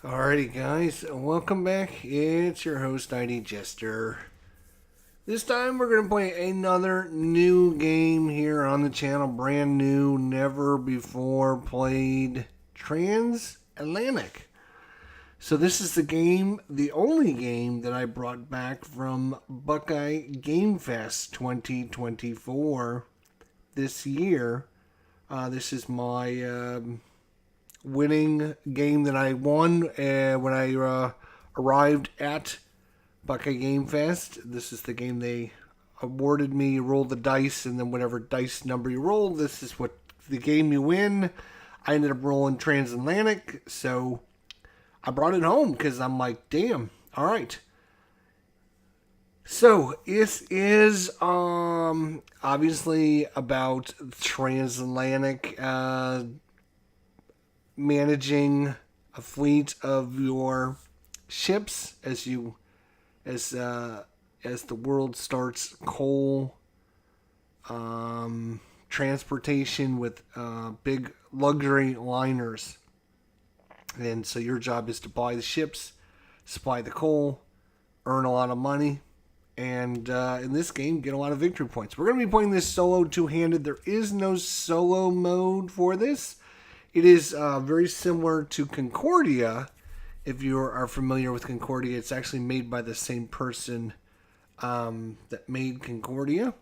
Alrighty, guys, welcome back. It's your host, ID Jester. This time we're going to play another new game here on the channel. Brand new, never before played Transatlantic. So this is the only game that I brought back from Buckeye Game Fest 2024 this year. This is my winning game that I won when I arrived at Buckeye Game Fest. This is the game they awarded me. You roll the dice, and then whatever dice number you roll, this is what the game you win. I ended up rolling Transatlantic, so I brought it home because I'm like, damn, all right. So this is obviously about Transatlantic. Managing a fleet of your ships as the world starts coal transportation with big luxury liners, and so your job is to buy the ships, supply the coal, earn a lot of money, and in this game get a lot of victory points. We're going to be playing this solo two-handed. There is no solo mode for this. It is very similar to Concordia. If you are familiar with Concordia, it's actually made by the same person that made Concordia.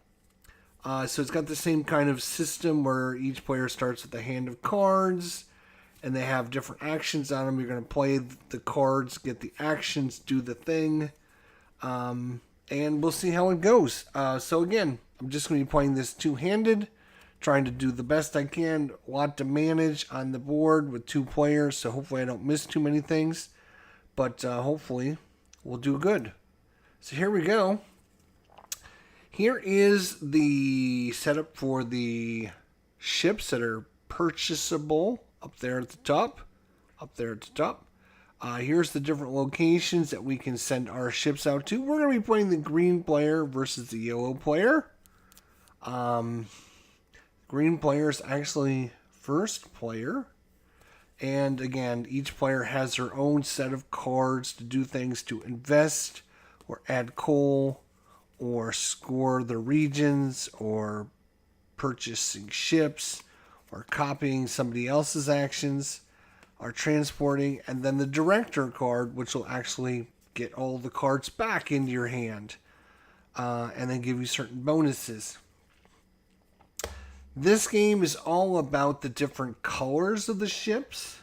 So it's got the same kind of system where each player starts with a hand of cards, and they have different actions on them. You're going to play the cards, get the actions, do the thing, and we'll see how it goes. So again, I'm just going to be playing this two-handed, trying to do the best I can. A lot to manage on the board with two players, so hopefully I don't miss too many things. But hopefully we'll do good. So here we go. Here is the setup for the ships that are purchasable up there at the top. Here's the different locations that we can send our ships out to. We're going to be playing the green player versus the yellow player. Green player is actually first player. And again, each player has their own set of cards to do things, to invest or add coal or score the regions or purchasing ships or copying somebody else's actions or transporting. And then the director card, which will actually get all the cards back into your hand and then give you certain bonuses. This game is all about the different colors of the ships.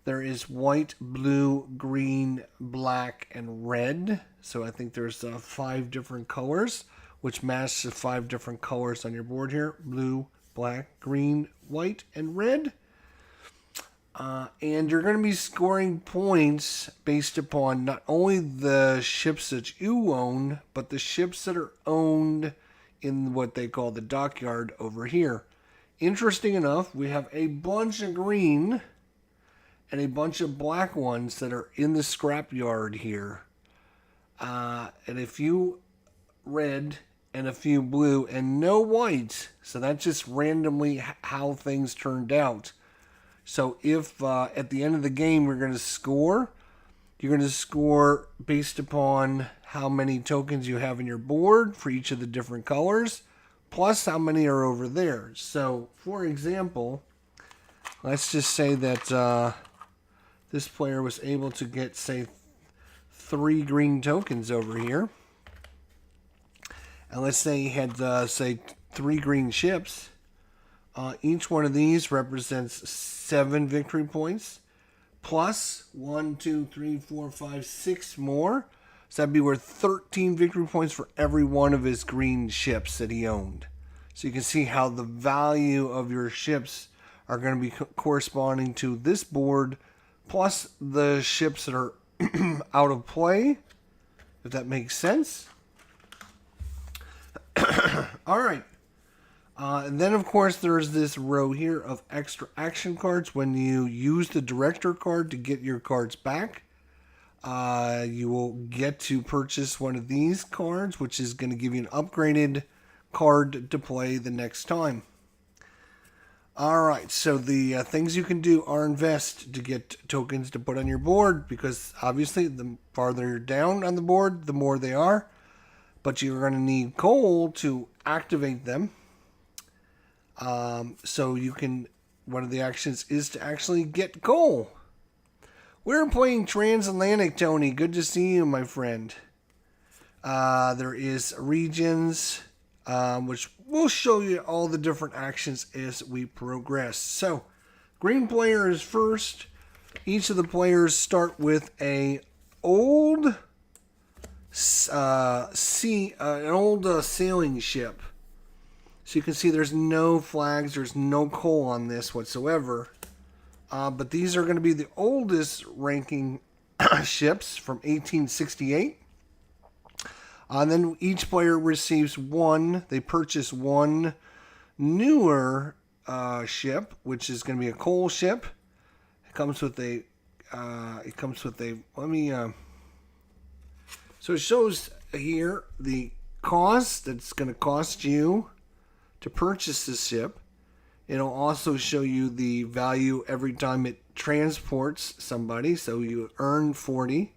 There is white, blue, green, black, and red. So I think there's 5 different colors, which match the 5 different colors on your board here. Blue, black, green, white, and red. And you're going to be scoring points based upon not only the ships that you own, but the ships that are owned in what they call the dockyard over here. Interesting enough, we have a bunch of green and a bunch of black ones that are in the scrapyard here. And a few red and a few blue and no white. So that's just randomly how things turned out. So if at the end of the game you're going to score based upon how many tokens you have in your board for each of the different colors, plus how many are over there. So, for example, let's just say that this player was able to get, say, 3 green tokens over here. And let's say he had, say, 3 green ships. Each one of these represents 7 victory points, plus 1, 2, 3, 4, 5, 6 more. So that'd be worth 13 victory points for every one of his green ships that he owned. So you can see how the value of your ships are going to be corresponding to this board, plus the ships that are out of play, if that makes sense. All right. And then, of course, there's this row here of extra action cards. When you use the director card to get your cards back, you will get to purchase one of these cards, which is going to give you an upgraded card to play the next time. All right, so the things you can do are invest to get tokens to put on your board, because obviously the farther you're down on the board, the more they are. But you're going to need coal to activate them. So you can, one of the actions is to actually get coal. We're playing Transatlantic, Tony. Good to see you, my friend. There is regions, which will show you all the different actions as we progress. So, green player is first. Each of the players start with an old sailing ship. So you can see there's no flags, there's no coal on this whatsoever. But these are going to be the oldest ranking ships from 1868. And then each player receives one. They purchase one newer ship, which is going to be a coal ship. It comes with a. So it shows here the cost that's going to cost you to purchase this ship. It'll also show you the value every time it transports somebody. So you earn 40.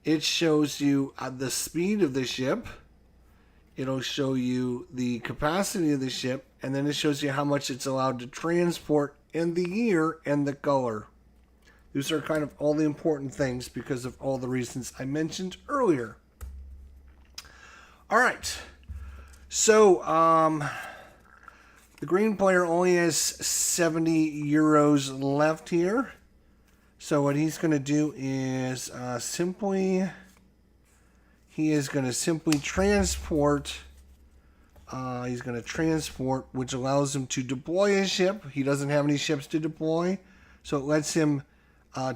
It shows you the speed of the ship. It'll show you the capacity of the ship. And then it shows you how much it's allowed to transport and the year and the color. These are kind of all the important things because of all the reasons I mentioned earlier. All right. So, the green player only has 70 euros left here. So what he's going to do is simply transport. He's going to transport, which allows him to deploy his ship. He doesn't have any ships to deploy, so it lets him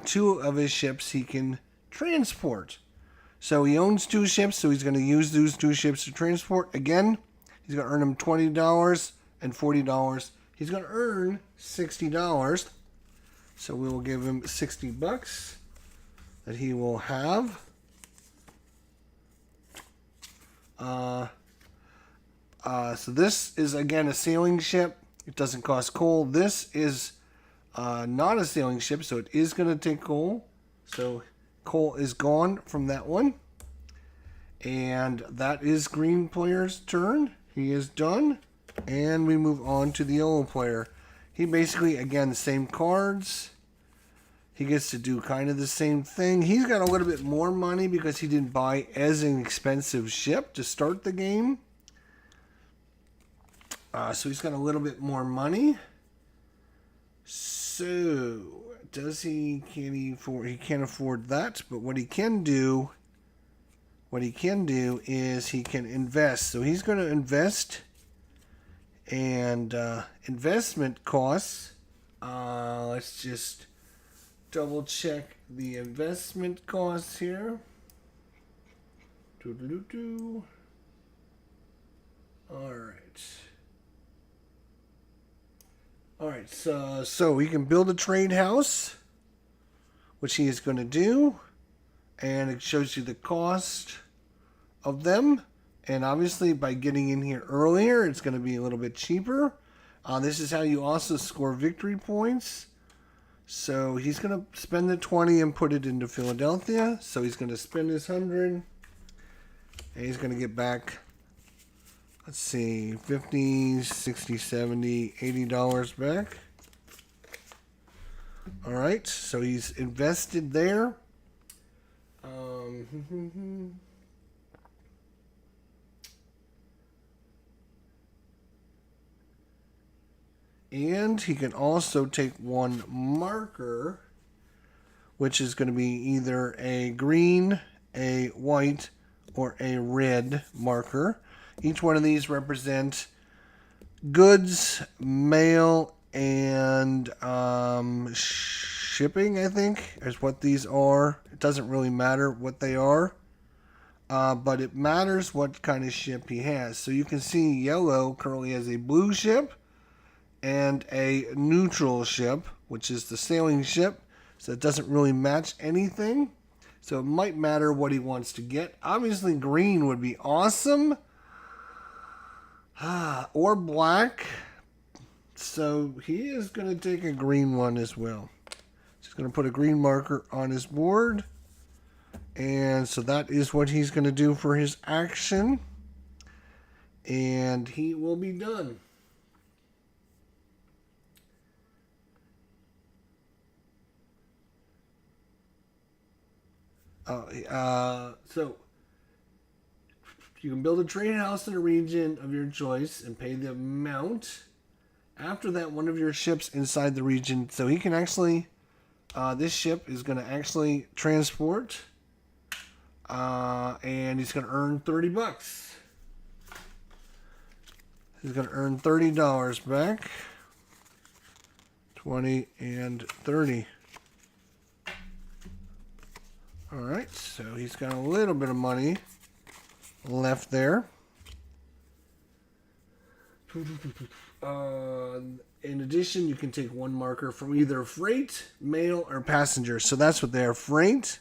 2 of his ships he can transport. So he owns 2 ships, so he's going to use those 2 ships to transport. Again, he's going to earn him $20 and $40. He's going to earn $60. So we will give him $60 that he will have. So this is, again, a sailing ship. It doesn't cost coal. This is not a sailing ship, so it is going to take coal. So coal is gone from that one. And that is green player's turn. He is done. And we move on to the yellow player. He basically, again, the same cards. He gets to do kind of the same thing. He's got a little bit more money because he didn't buy as an expensive ship to start the game. So he's got a little bit more money. So, does he, can he afford, he can't afford that, but what he can do is he can invest. So he's going to invest, and investment costs, let's just double check the investment costs here. All right, so he can build a trade house, which he is going to do, and it shows you the cost of them. And obviously, by getting in here earlier, it's going to be a little bit cheaper. This is how you also score victory points. So he's going to spend the 20 and put it into Philadelphia. So he's going to spend his 100, and he's going to get back, let's see, $50, $60, $70, $80 back. All right, so he's invested there. And he can also take one marker, which is going to be either a green, a white, or a red marker. Each one of these represent goods, mail, and shipping, I think, is what these are. It doesn't really matter what they are, but it matters what kind of ship he has. So you can see yellow currently has a blue ship and a neutral ship, which is the sailing ship. So it doesn't really match anything. So it might matter what he wants to get. Obviously, green would be awesome. Or black. So he is going to take a green one as well. He's going to put a green marker on his board. And so that is what he's going to do for his action. And he will be done. So you can build a trade house in a region of your choice and pay the amount. After that, one of your ships inside the region. So he can actually, this ship is going to actually transport. And he's going to earn $30. He's going to earn $30 back. 20 and 30. Alright, so he's got a little bit of money left there. In addition, you can take one marker from either freight, mail, or passengers. So that's what they are. Freight,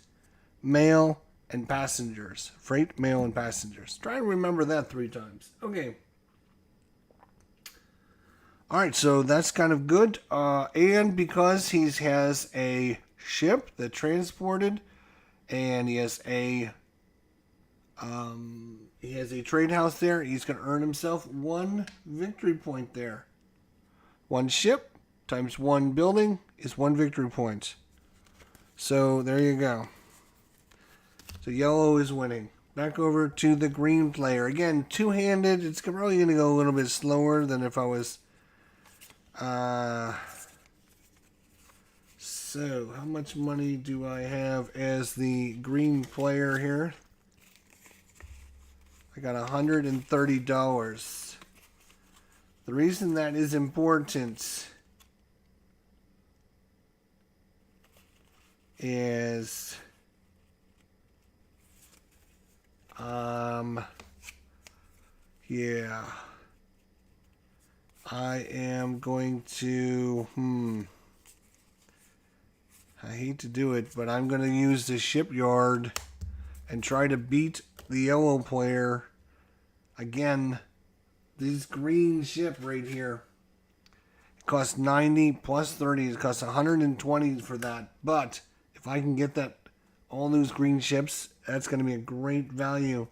mail, and passengers. Freight, mail, and passengers. Try and remember that 3 times. Okay. Alright, so that's kind of good. And because he has a ship that transported, and he has a trade house there, he's going to earn himself 1 victory point there. 1 ship times 1 building is 1 victory point. So there you go. So yellow is winning. Back over to the green player. Again, two-handed. It's probably going to go a little bit slower than if I was... So, how much money do I have as the green player here? I got $130. The reason that is important is yeah, I am going to I hate to do it, but I'm going to use the shipyard and try to beat the yellow player. Again, this green ship right here, it costs 90 plus 30. It costs 120 for that. But if I can get that, all those green ships, that's going to be a great value.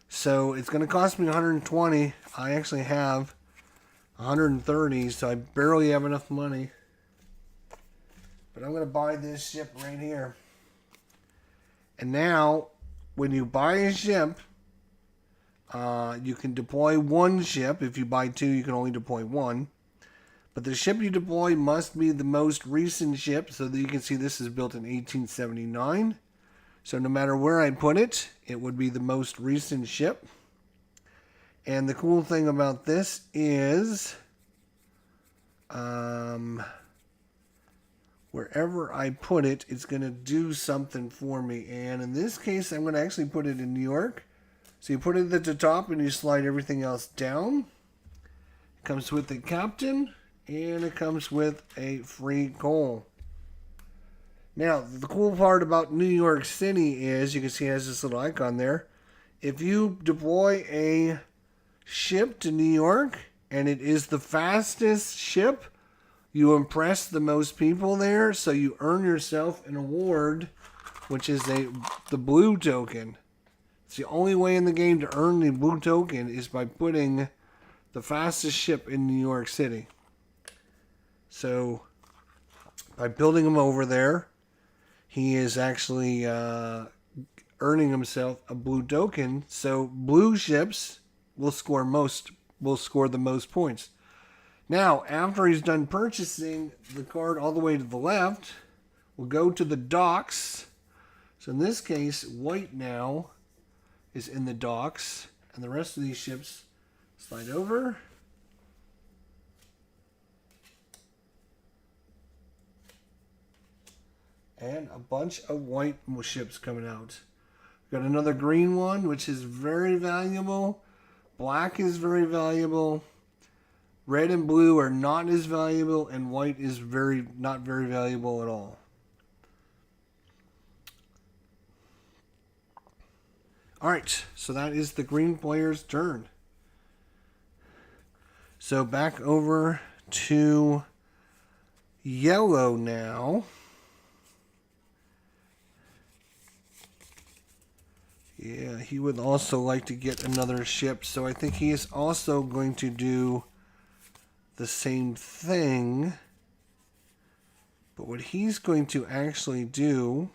So it's going to cost me 120. I actually have 130, so I barely have enough money. But I'm going to buy this ship right here. And now, when you buy a ship, you can deploy 1 ship. If you buy 2, you can only deploy 1. But the ship you deploy must be the most recent ship. So that you can see this is built in 1879. So no matter where I put it, it would be the most recent ship. And the cool thing about this is... wherever I put it, it's going to do something for me. And in this case, I'm going to actually put it in New York. So you put it at the top and you slide everything else down. It comes with the captain and it comes with a free coal. Now, the cool part about New York City is, you can see it has this little icon there. If you deploy a ship to New York and it is the fastest ship, you impress the most people there, so you earn yourself an award, which is the blue token. It's the only way in the game to earn the blue token is by putting the fastest ship in New York City. So, by building him over there, he is actually earning himself a blue token. So, blue ships will score the most points. Now, after he's done purchasing the card all the way to the left, we'll go to the docks. So in this case, white now is in the docks, and the rest of these ships slide over. And a bunch of white ships coming out. We've got another green one, which is very valuable. Black is very valuable. Red and blue are not as valuable, and white is not very valuable at all. Alright, so that is the green player's turn. So back over to yellow now. Yeah, he would also like to get another ship, so I think he is also going to do the same thing. But what he's going to actually do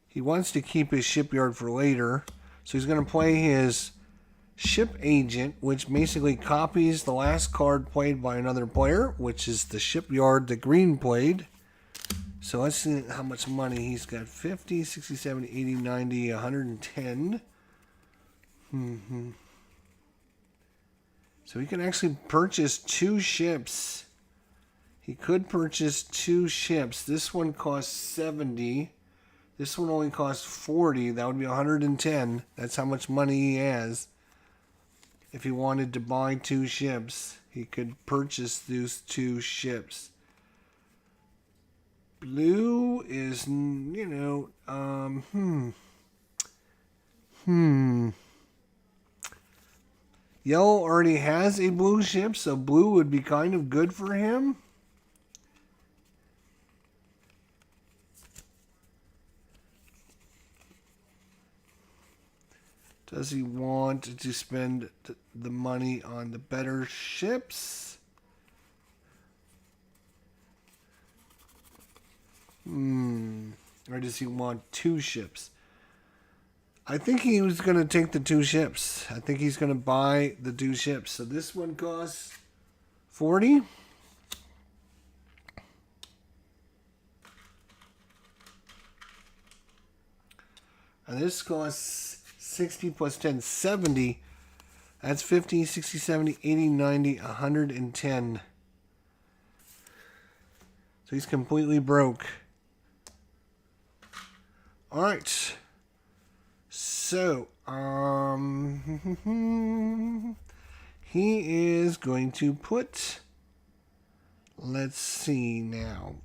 he wants to keep his shipyard for later, so he's going to play his ship agent, which basically copies the last card played by another player, which is the shipyard the green played. So let's see how much money he's got. 50, 60, 70, 80, 90, 110. So he can actually purchase 2 ships. He could purchase 2 ships. This one costs 70. This one only costs 40. That would be 110. That's how much money he has. If he wanted to buy 2 ships, he could purchase those 2 ships. Blue is, Yellow already has a blue ship, so blue would be kind of good for him. Does he want to spend the money on the better ships? Or does he want 2 ships? I think he was going to take the 2 ships. I think he's going to buy the 2 ships. So this one costs 40. And this costs 60 plus 10, 70. That's 50, 60, 70, 80, 90, 110. So he's completely broke. All right. So, he is going to put, let's see now.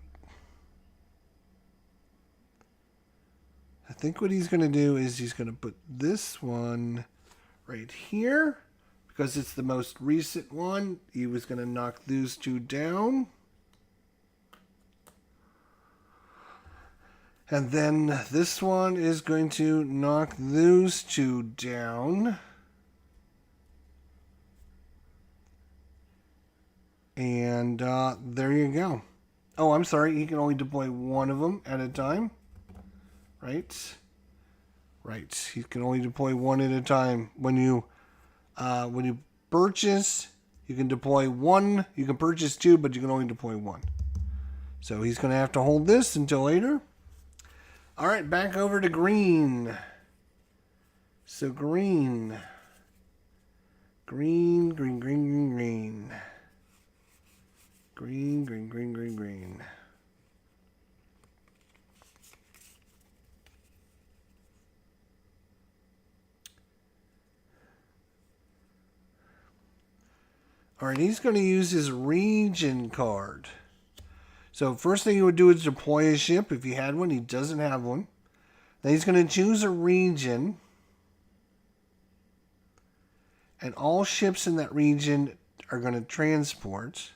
I think what he's going to do is he's going to put this one right here because it's the most recent one. He was going to knock those 2 down. And then this one is going to knock those 2 down. And there you go. Oh, I'm sorry. He can only deploy one of them at a time. Right? Right. He can only deploy one at a time. When you purchase, you can deploy one. You can purchase 2, but you can only deploy 1. So he's going to have to hold this until later. All right, back over to green. So green. Green, green, green, green. Green, green, green, green, green. All right, he's going to use his region card. So first thing he would do is deploy a ship if he had one. He doesn't have one. Then he's going to choose a region. And all ships in that region are going to transport.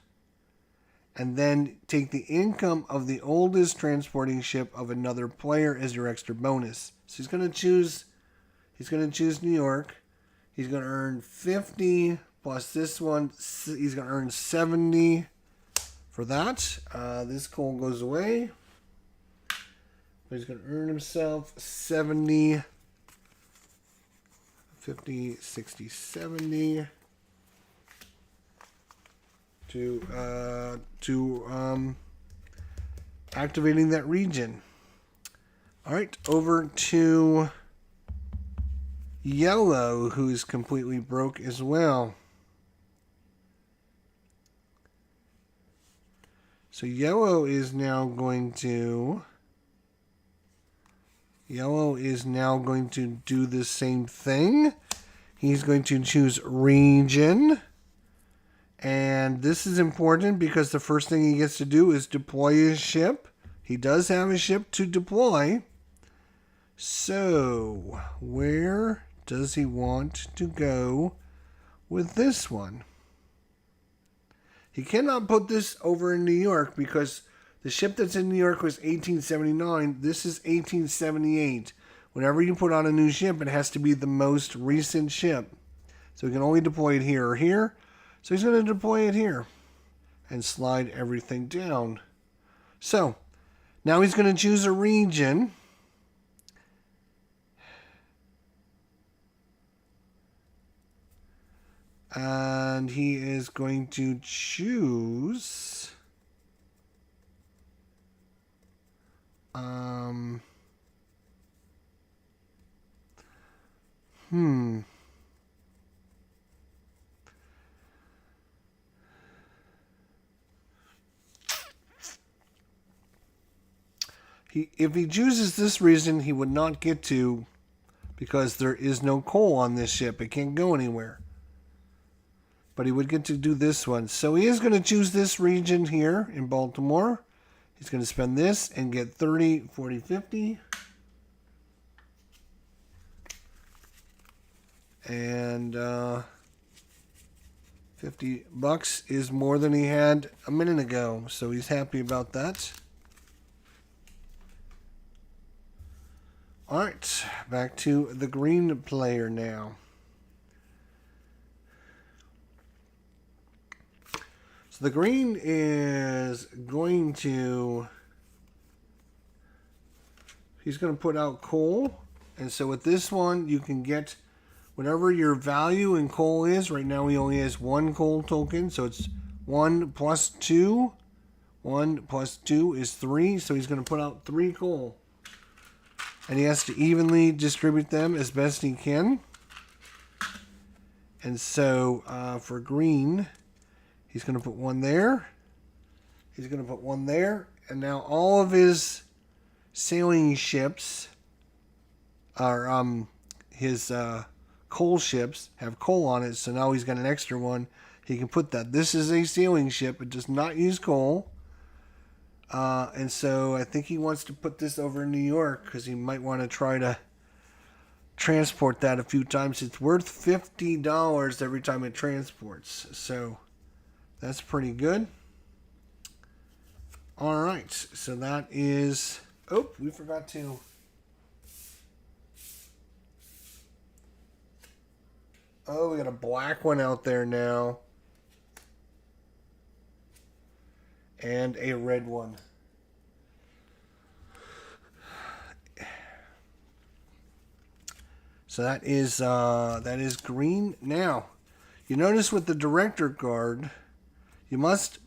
And then take the income of the oldest transporting ship of another player as your extra bonus. So he's going to choose New York. He's going to earn 50 plus this one. He's going to earn 70. For that, this coal goes away. But he's going to earn himself 70, 50, 60, 70 to activating that region. All right, over to yellow, who's completely broke as well. So yellow is now going to do the same thing. He's going to choose region. And this is important because the first thing he gets to do is deploy his ship. He does have a ship to deploy. So, where does he want to go with this one? He cannot put this over in New York because the ship that's in New York was 1879. This is 1878. Whenever you put on a new ship, it has to be the most recent ship. So he can only deploy it here or here. So he's going to deploy it here and slide everything down. So now he's going to choose a region. And he is going to choose if he chooses this region, he would not get to, because there is no coal on this ship. It can't go anywhere. But he would get to do this one. So he is going to choose this region here in Baltimore. He's going to spend this and get 30, 40, 50. And $50 is more than he had a minute ago. So he's happy about that. All right, back to the green player now. So the green is going to, he's going to put out coal. And so with this one, you can get whatever your value in coal is. Right now he only has one coal token, so it's 1 plus 2. 1 plus 2 is 3, so he's going to put out 3 coal. And he has to evenly distribute them as best he can. And so for green, he's going to put 1 there. He's going to put 1 there. And now all of his sailing ships are his coal ships have coal on it. So now he's got an extra one. He can put that. This is a sailing ship. It does not use coal. And so I think he wants to put this over in New York because he might want to try to transport that a few times. It's worth $50 every time it transports. So that's pretty good. All right. So that is... Oh, we forgot to... Oh, we got a black one out there now. And a red one. So that is green. Now, you notice with the director card, you must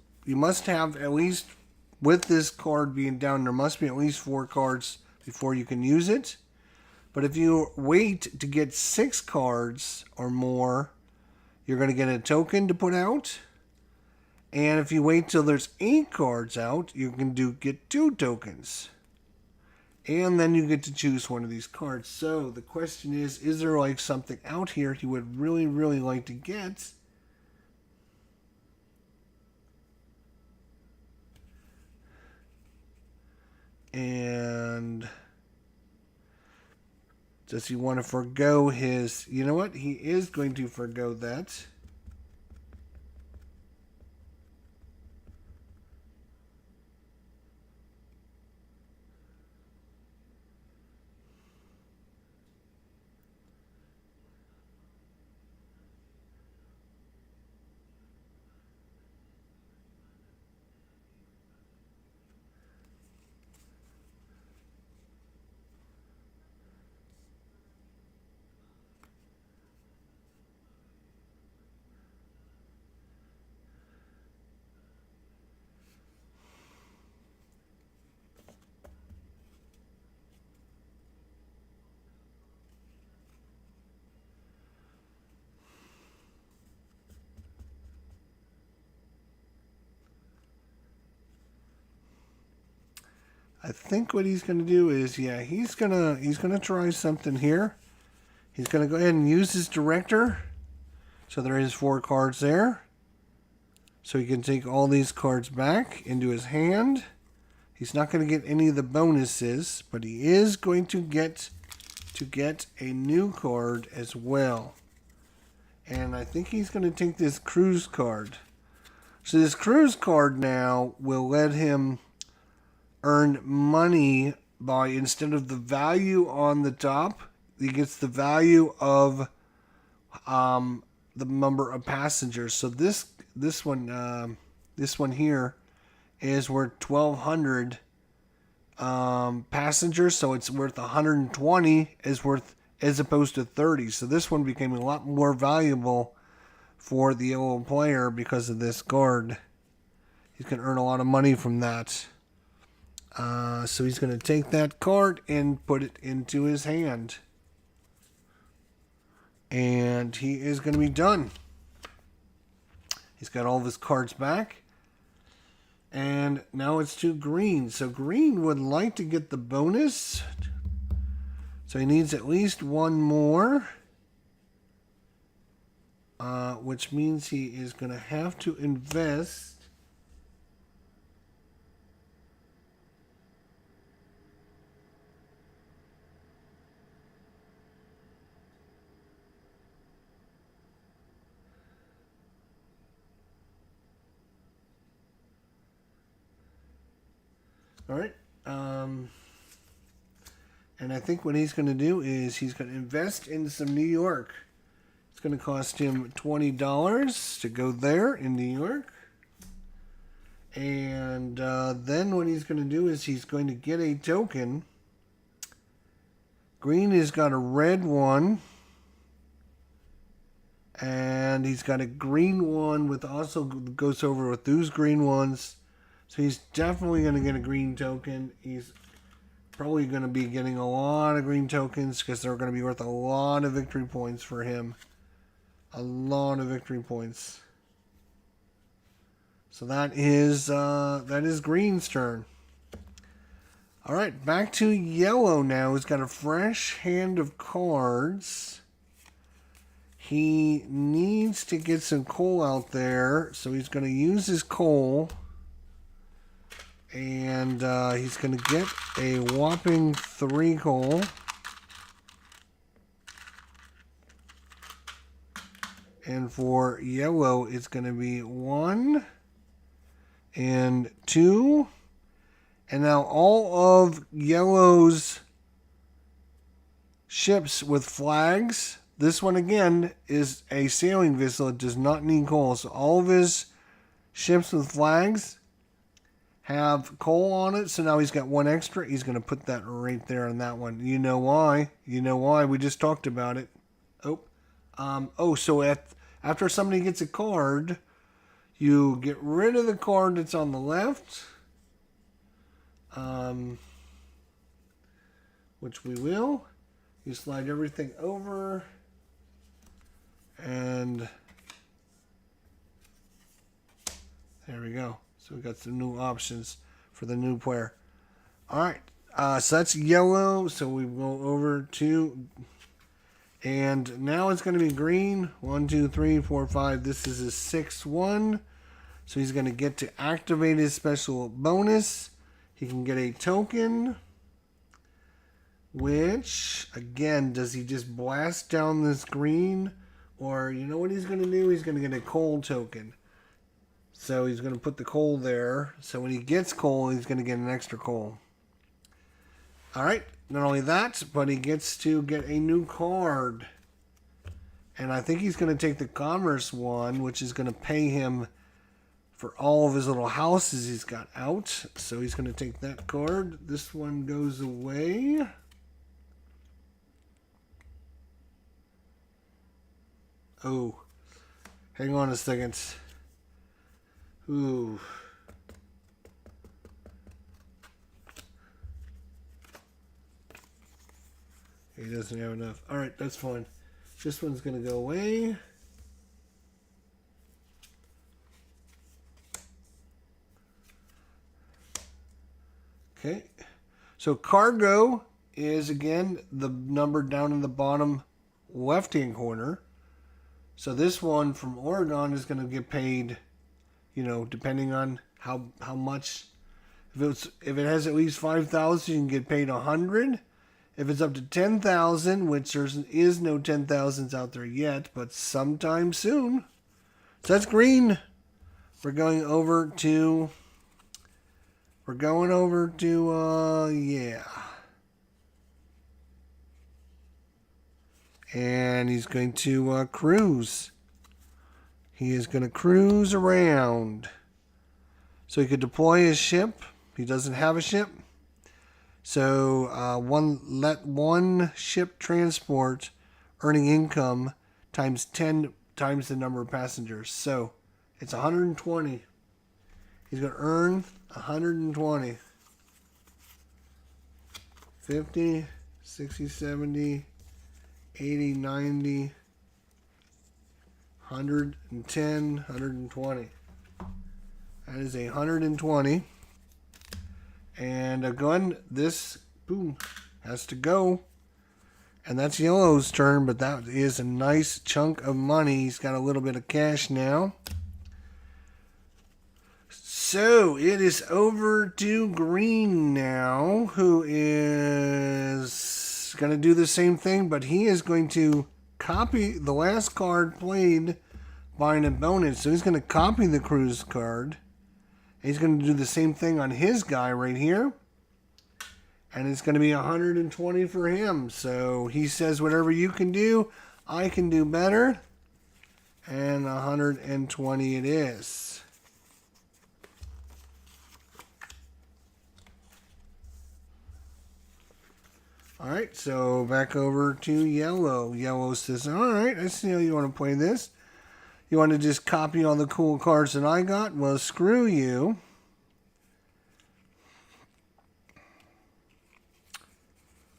have at least, with this card being down, there must be at least 4 cards before you can use it. But if you wait to get 6 cards or more, you're going to get a token to put out. And if you wait till there's 8 cards out, you can get 2 tokens. And then you get to choose one of these cards. So the question is there like something out here he would really, really like to get? And does he want to forego his... You know what? He is going to forego that. I think what he's going to do is, yeah, he's gonna try something here. He's going to go ahead and use his director. So there is 4 cards there. So he can take all these cards back into his hand. He's not going to get any of the bonuses, but he is going to get to get a new card as well. And I think he's going to take this cruise card. So this cruise card now will let him earn money by, instead of the value on the top, he gets the value of the number of passengers. So this one here is worth 1,200 passengers, so it's worth 120 as opposed to 30. So this one became a lot more valuable for the yellow player because of this card. He's going to earn a lot of money from that. So he's going to take that card and put it into his hand. And he is going to be done. He's got all of his cards back. And now it's to green. So green would like to get the bonus. So he needs at least one more. Which means he is going to have to invest. All right. And I think what he's going to do is he's going to invest in some New York. It's going to cost him $20 to go there in New York. And then what he's going to do is he's going to get a token. Green has got a red one. And he's got a green one with also goes over with those green ones. So he's definitely going to get a green token. He's probably going to be getting a lot of green tokens because they're going to be worth a lot of victory points for him. A lot of victory points. So that is green's turn. All right, back to yellow now. He's got a fresh hand of cards. He needs to get some coal out there, so he's going to use his coal. And he's going to get a whopping 3 coal. And for yellow, it's going to be 1 and 2. And now all of yellow's ships with flags. This one, again, is a sailing vessel. It does not need coal. So all of his ships with flags have coal on it, so now he's got 1 extra. He's going to put that right there on that one. You know why? You know why? We just talked about it. So after somebody gets a card, you get rid of the card that's on the left, which we will. You slide everything over, and there we go. So we got some new options for the new player. All right, so that's yellow. So we go over to, and now it's going to be green. 1, 2, 3, 4, 5. This is a 6-1. So he's going to get to activate his special bonus. He can get a token. Which, again, does he just blast down this green? Or, you know what he's going to do? He's going to get a coal token. So he's going to put the coal there. So when he gets coal, he's going to get an extra coal. All right. Not only that, but he gets to get a new card. And I think he's going to take the commerce one, which is going to pay him for all of his little houses he's got out. So he's going to take that card. This one goes away. Oh, hang on a second. Ooh. He doesn't have enough. All right, that's fine. This one's going to go away. Okay. So cargo is, again, the number down in the bottom left-hand corner. So this one from Oregon is going to get paid, you know, depending on how much. If it has at least 5,000, you can get paid 100. If it's up to 10,000, which there is no 10,000s out there yet, but sometime soon. So that's green. We're going over to, yeah. And he's going to cruise. He is going to cruise around. So he could deploy his ship. He doesn't have a ship. So let one ship transport earning income times 10 times the number of passengers. So it's 120. He's going to earn 120. 50, 60, 70, 80, 90, 110, 120. That is 120. And again, this, boom, has to go. And that's Yellow's turn, but that is a nice chunk of money. He's got a little bit of cash now. So it is over to Green now, who is going to do the same thing, but he is going to copy the last card played by an opponent. So he's going to copy the cruise card. He's going to do the same thing on his guy right here. And it's going to be 120 for him. So he says, whatever you can do, I can do better. And 120 it is. Alright, so back over to Yellow. Yellow says, alright, I see how you want to play this. You want to just copy all the cool cards that I got? Well, screw you.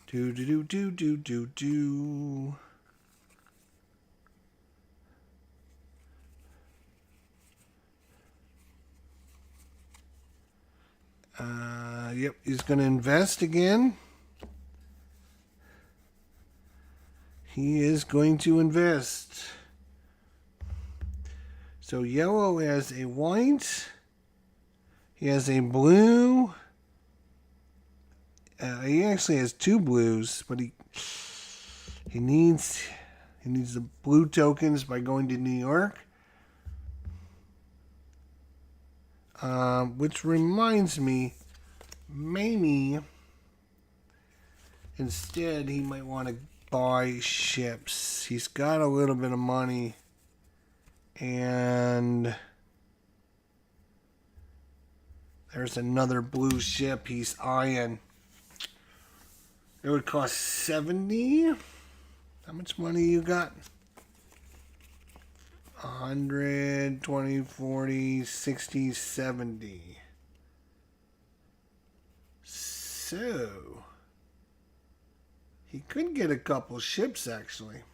Do. Yep, he's going to invest again. He is going to invest. So Yellow has a white. He has a blue. He actually has two blues, but he needs the blue tokens by going to New York. Which reminds me, maybe instead he might want to buy ships. He's got a little bit of money, and there's another blue ship he's eyeing. It would cost 70. How much money you got? 100, 20, 40, 60, 70. So he could get a couple ships actually.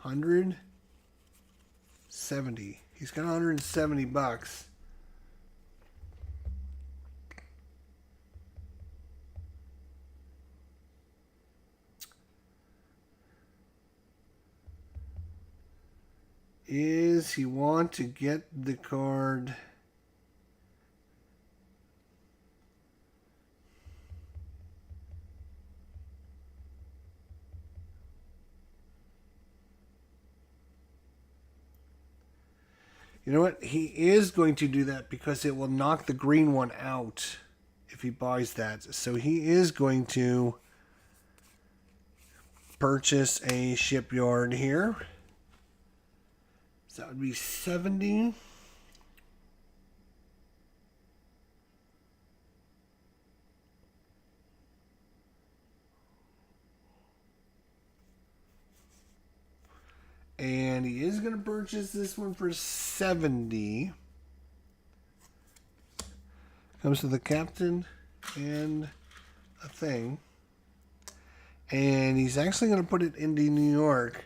170. He's got 170 bucks. Is he want to get the card? You know what? He is going to do that because it will knock the green one out if he buys that. So he is going to purchase a shipyard here. So that would be 70. And he is going to purchase this one for 70. Comes to the captain and a thing. And he's actually going to put it into New York.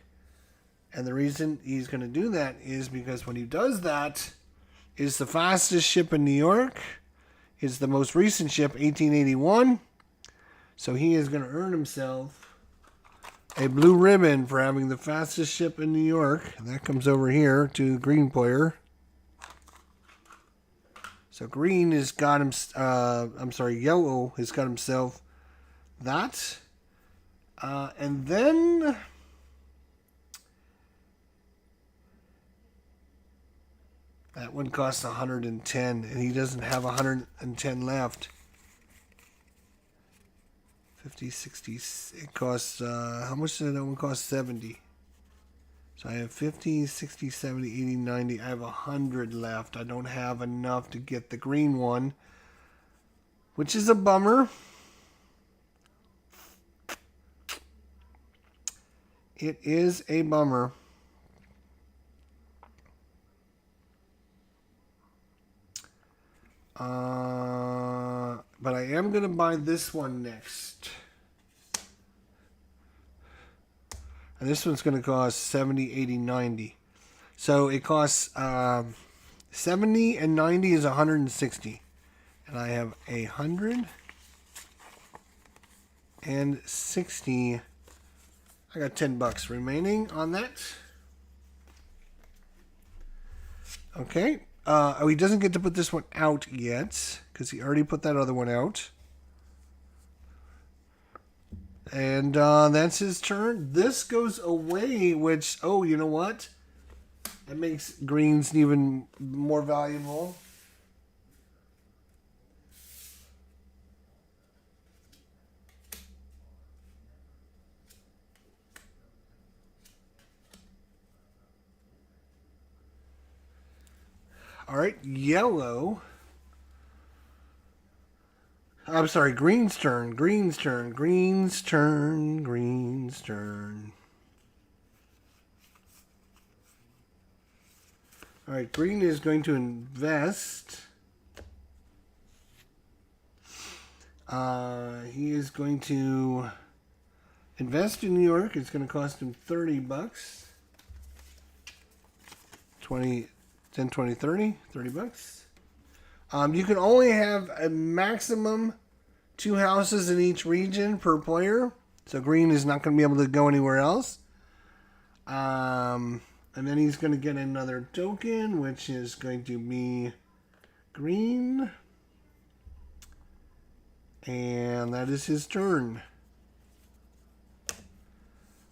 And the reason he's going to do that is because when he does that, it's the fastest ship in New York. It's the most recent ship, 1881. So he is going to earn himself a blue ribbon for having the fastest ship in New York. And that comes over here to the green player. So green has got him, Yellow has got himself that. And then that one costs 110, and he doesn't have 110 left. 50, 60, it costs, how much did that one cost? 70. So I have 50, 60, 70, 80, 90. I have 100 left. I don't have enough to get the green one, which is a bummer. It is a bummer. But I am going to buy this one next. And this one's going to cost 70, 80, 90. So it costs 70 and 90 is 160. And I have 160. I got $10 remaining on that. Okay. Oh, he doesn't get to put this one out yet because he already put that other one out. And that's his turn. This goes away, which, oh, you know what? That makes greens even more valuable. All right, yellow. I'm sorry, green's turn, green's turn, green's turn, green's turn. All right, green is going to invest. He is going to invest in New York. It's going to cost him $30. 20, 10, 20, 30. $30. You can only have a maximum 2 houses in each region per player. So green is not going to be able to go anywhere else. And then he's going to get another token, which is going to be green. And that is his turn.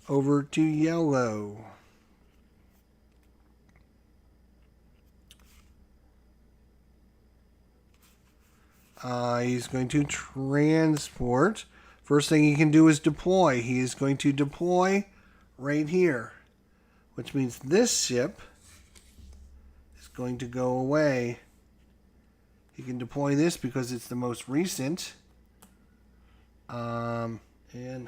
Over to yellow. He's going to transport. First thing he can do is deploy. He is going to deploy right here, which means this ship is going to go away. He can deploy this because it's the most recent. And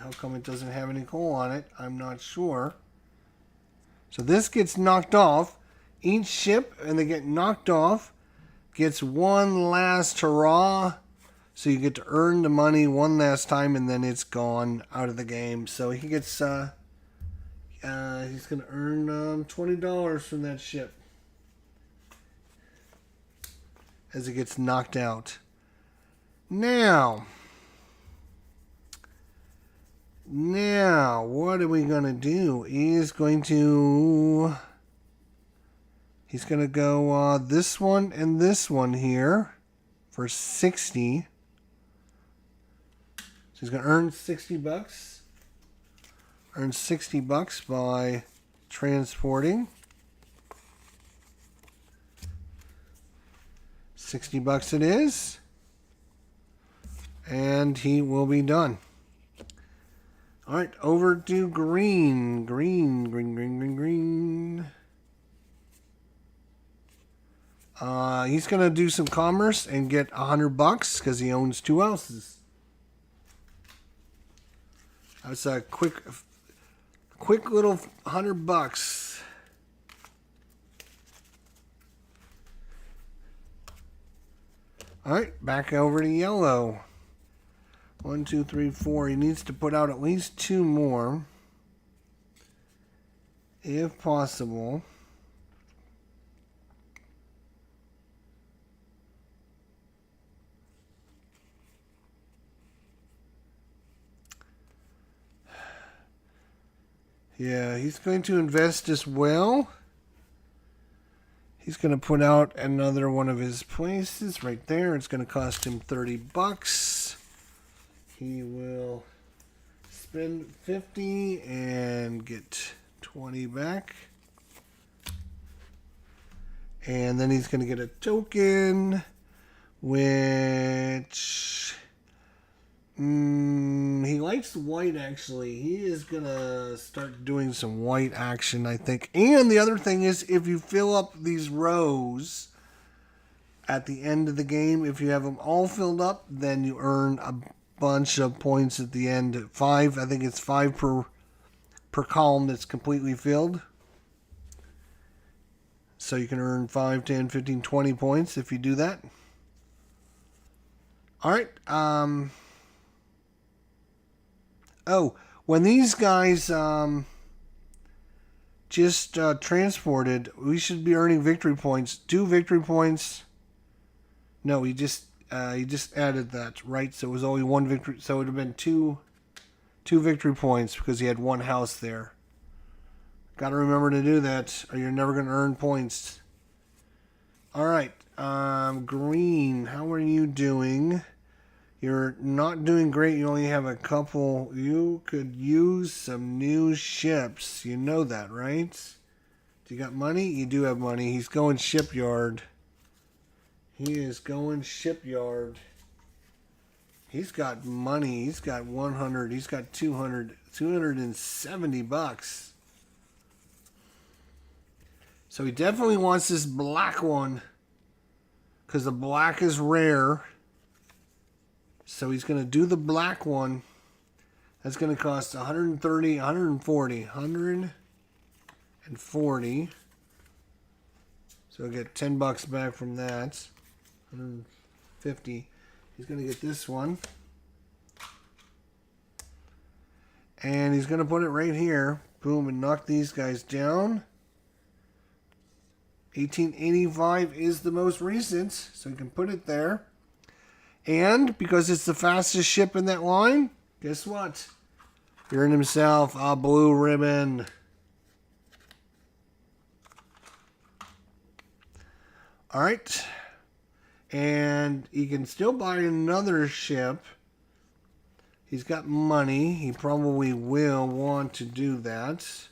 how come it doesn't have any coal on it? I'm not sure. So this gets knocked off. Each ship, and they get knocked off, gets one last hurrah, so you get to earn the money one last time, and then it's gone out of the game. So he gets, he's going to earn $20 from that ship as it gets knocked out. Now, what are we going to do? He's going to go this one and this one here for 60. So he's going to earn $60. Earn $60 by transporting. $60 it is. And he will be done. All right, over to green. Green. He's going to do some commerce and get $100 because he owns 2 houses. That's a quick little $100. All right, back over to yellow. 1, 2, 3, 4. He needs to put out at least 2 more, if possible. Yeah, he's going to invest as well. He's going to put out another one of his places right there. It's going to cost him $30. He will spend 50 and get 20 back. And then he's going to get a token, which he likes white, actually. He is going to start doing some white action, I think. And the other thing is, if you fill up these rows at the end of the game, if you have them all filled up, then you earn a bunch of points at the end. 5, I think it's 5 per column that's completely filled. So you can earn 5, 10, 15, 20 points if you do that. All right. Oh, when these guys just transported, we should be earning victory points. 2 victory points. No, he just added that, right? So it was only 1 victory. So it would have been two victory points because he had 1 house there. Got to remember to do that, or you're never going to earn points. All right, green. How are you doing? You're not doing great. You only have a couple. You could use some new ships. You know that, right? Do you got money? You do have money. He's going shipyard. He is going shipyard. He's got money. He's got 100. He's got 200. 270 bucks. So he definitely wants this black one because the black is rare. So he's going to do the black one. That's going to cost 130, 140, 140. So he'll get 10 bucks back from that. 150. He's going to get this one. And he's going to put it right here. Boom, and knock these guys down. 1885 is the most recent, so you can put it there. And because it's the fastest ship in that line, guess what? He earned himself a blue ribbon. All right. And he can still buy another ship. He's got money. He probably will want to do that.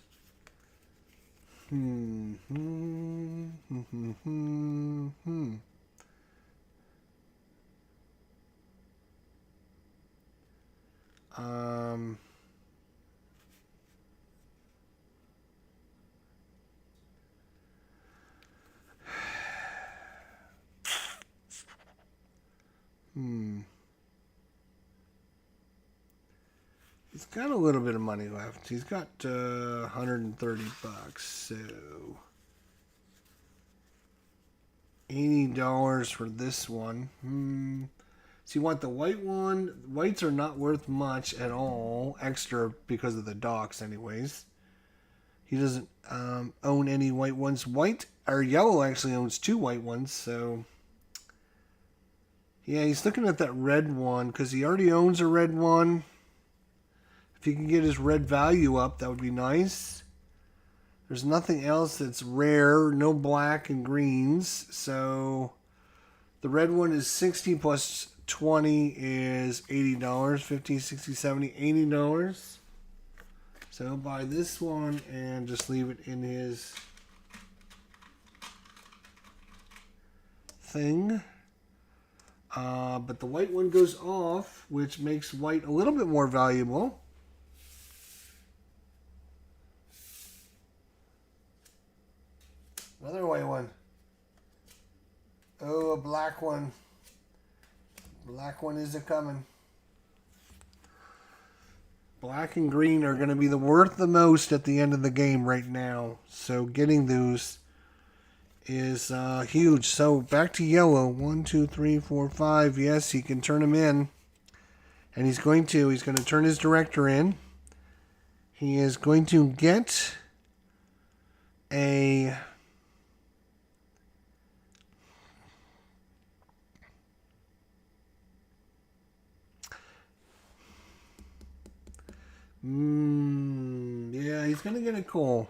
He's got a little bit of money left. He's got 130 bucks, so $80 for this one. So you want the white one? Whites are not worth much at all, extra because of the docks anyways. He doesn't own any white ones. White, or yellow actually owns 2 white ones, so yeah, he's looking at that red one because he already owns a red one. If he can get his red value up, that would be nice. There's nothing else that's rare. No black and greens. So the red one is 60 plus 20 is $80. 50, 60, 70, $80. So he'll buy this one and just leave it in his thing. But the white one goes off, which makes white a little bit more valuable. Another white one. Oh, a black one. Black one is a-coming. Black and green are going to be worth the most at the end of the game right now. So getting those is huge. So back to yellow. 1, 2, 3, 4, 5. Yes, he can turn them in. And he's going to. He's going to turn his director in. He is going to get a... yeah, he's going to get a coal.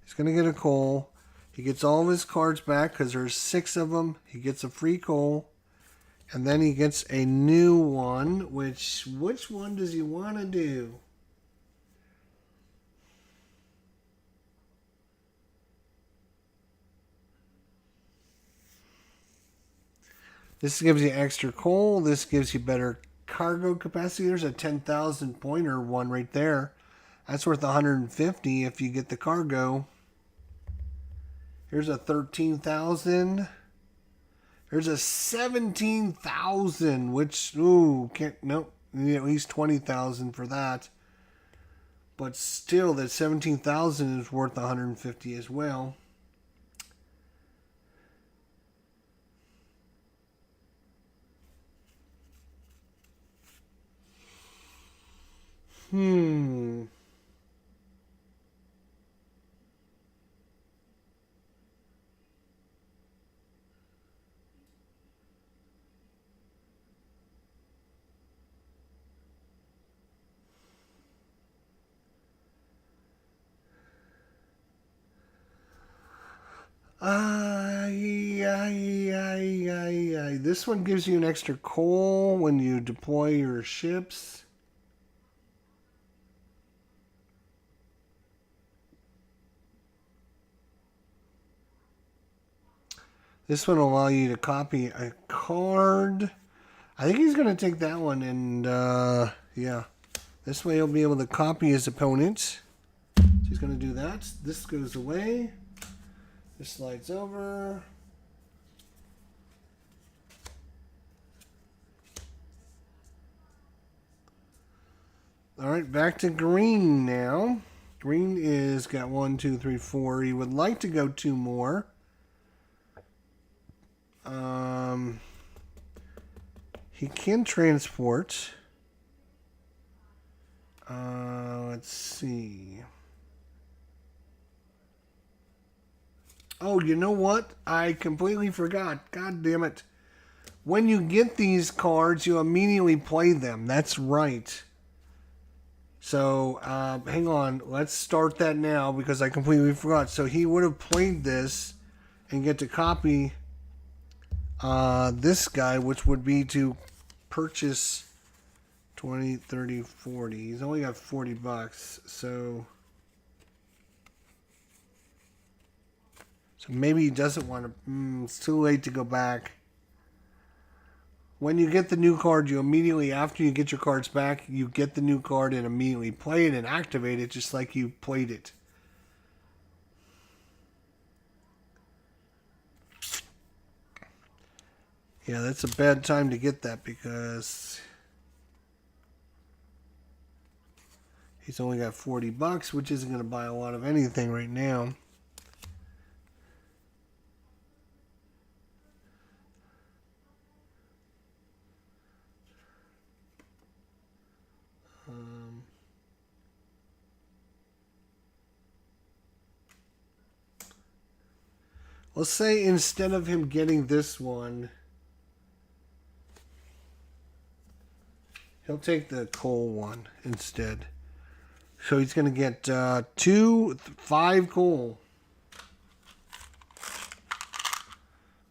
He's going to get a coal. He gets all of his cards back because there's 6 of them. He gets a free coal. And then he gets a new one, which one does he want to do? This gives you extra coal. This gives you better cargo capacity. There's a 10,000 pointer one right there. That's worth 150 if you get the cargo. Here's a 13,000. There's a 17,000, which, ooh, can't, nope. You need at least 20,000 for that. But still, that 17,000 is worth 150 as well. This one gives you an extra coal when you deploy your ships. This one will allow you to copy a card. I think he's going to take that one, and yeah. This way he'll be able to copy his opponent. So he's going to do that. This goes away. This slides over. All right, back to green now. Green is got 1, 2, 3, 4. He would like to go 2 more. He can transport. Let's see. Oh, you know what? I completely forgot. God damn it. When you get these cards, you immediately play them. That's right. So, hang on. Let's start that now because I completely forgot. So he would have played this and get to copy this guy, which would be to purchase 20, 30, 40. He's only got 40 bucks. So maybe he doesn't want to. It's too late to go back. When you get the new card, you immediately, after you get your cards back, you get the new card and immediately play it and activate it just like you played it. Yeah, that's a bad time to get that because he's only got 40 bucks, which isn't going to buy a lot of anything right now. Let's say instead of him getting this one, he'll take the coal one instead. So he's going to get 5 coal.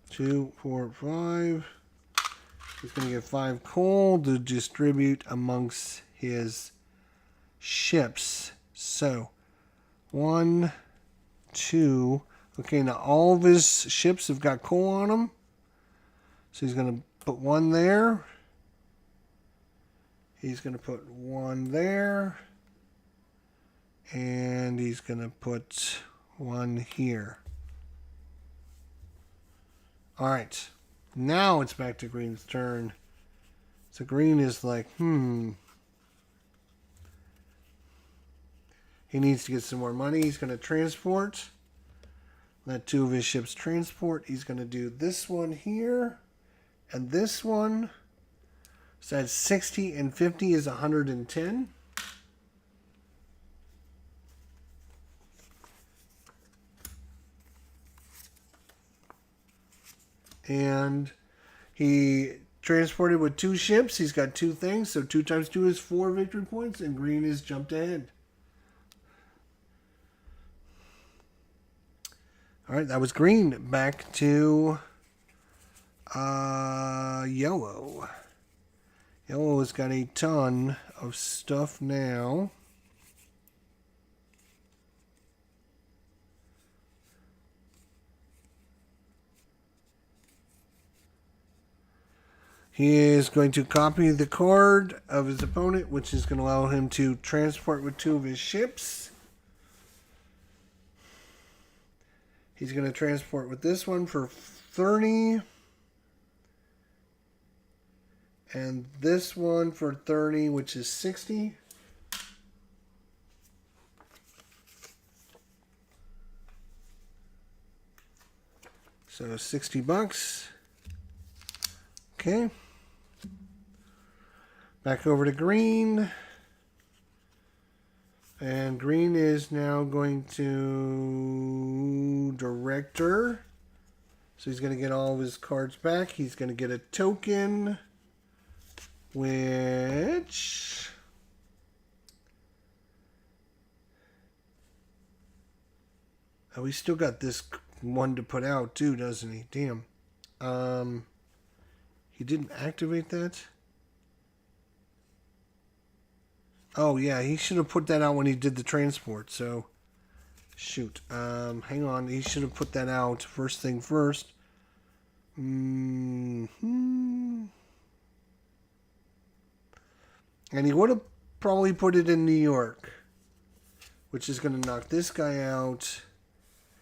2, 4, 5. He's going to get 5 coal to distribute amongst his ships. So 1, 2. Okay, now all of his ships have got coal on them. So he's going to put 1 there. He's going to put 1 there. And he's going to put 1 here. All right. Now it's back to green's turn. So green is like, He needs to get some more money. He's going to transport. Let 2 of his ships transport. He's going to do this one here and this one. So that's 60 and 50 is 110. And he transported with 2 ships. He's got 2 things. So 2 times 2 is 4 victory points. And green is jumped ahead. All right, that was green. Back to Yellow. Yellow has got a ton of stuff now. He is going to copy the card of his opponent, which is going to allow him to transport with 2 of his ships. He's going to transport with this one for 30. And this one for 30, which is 60. So $60. Okay. Back over to green. And green is now going to director. So he's going to get all of his cards back. He's going to get a token. Which he still got this one to put out too, doesn't he? Damn. He didn't activate that. Oh yeah, he should have put that out when he did the transport. So shoot. Hang on, he should have put that out first thing first. And he would have probably put it in New York, which is going to knock this guy out.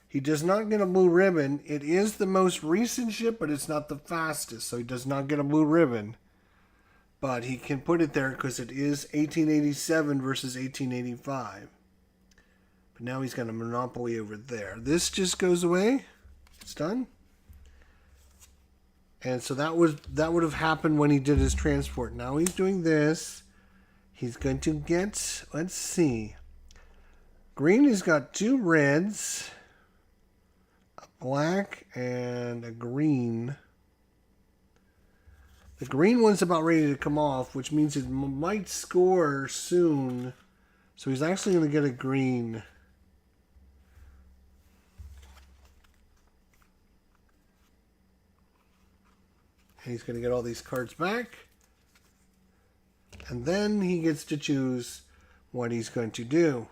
He does not get a blue ribbon. It is the most recent ship, but it's not the fastest, so he does not get a blue ribbon. But he can put it there because it is 1887 versus 1885. But now he's got a monopoly over there. This just goes away. It's done. And so that would have happened when he did his transport. Now he's doing this. He's going to get, let's see. Green has got 2 reds, a black, and a green. The green one's about ready to come off, which means it might score soon. So he's actually going to get a green. And he's going to get all these cards back. And then he gets to choose what he's going to do.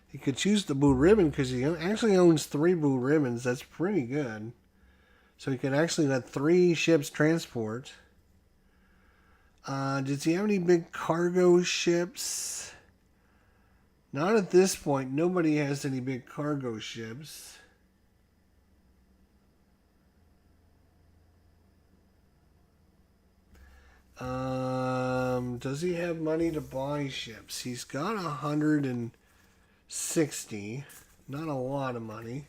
He could choose the blue ribbon because he actually owns 3 blue ribbons. That's pretty good. So he could actually let 3 ships transport. Does he have any big cargo ships? Not at this point. Nobody has any big cargo ships. Does he have money to buy ships? He's got 160. Not a lot of money.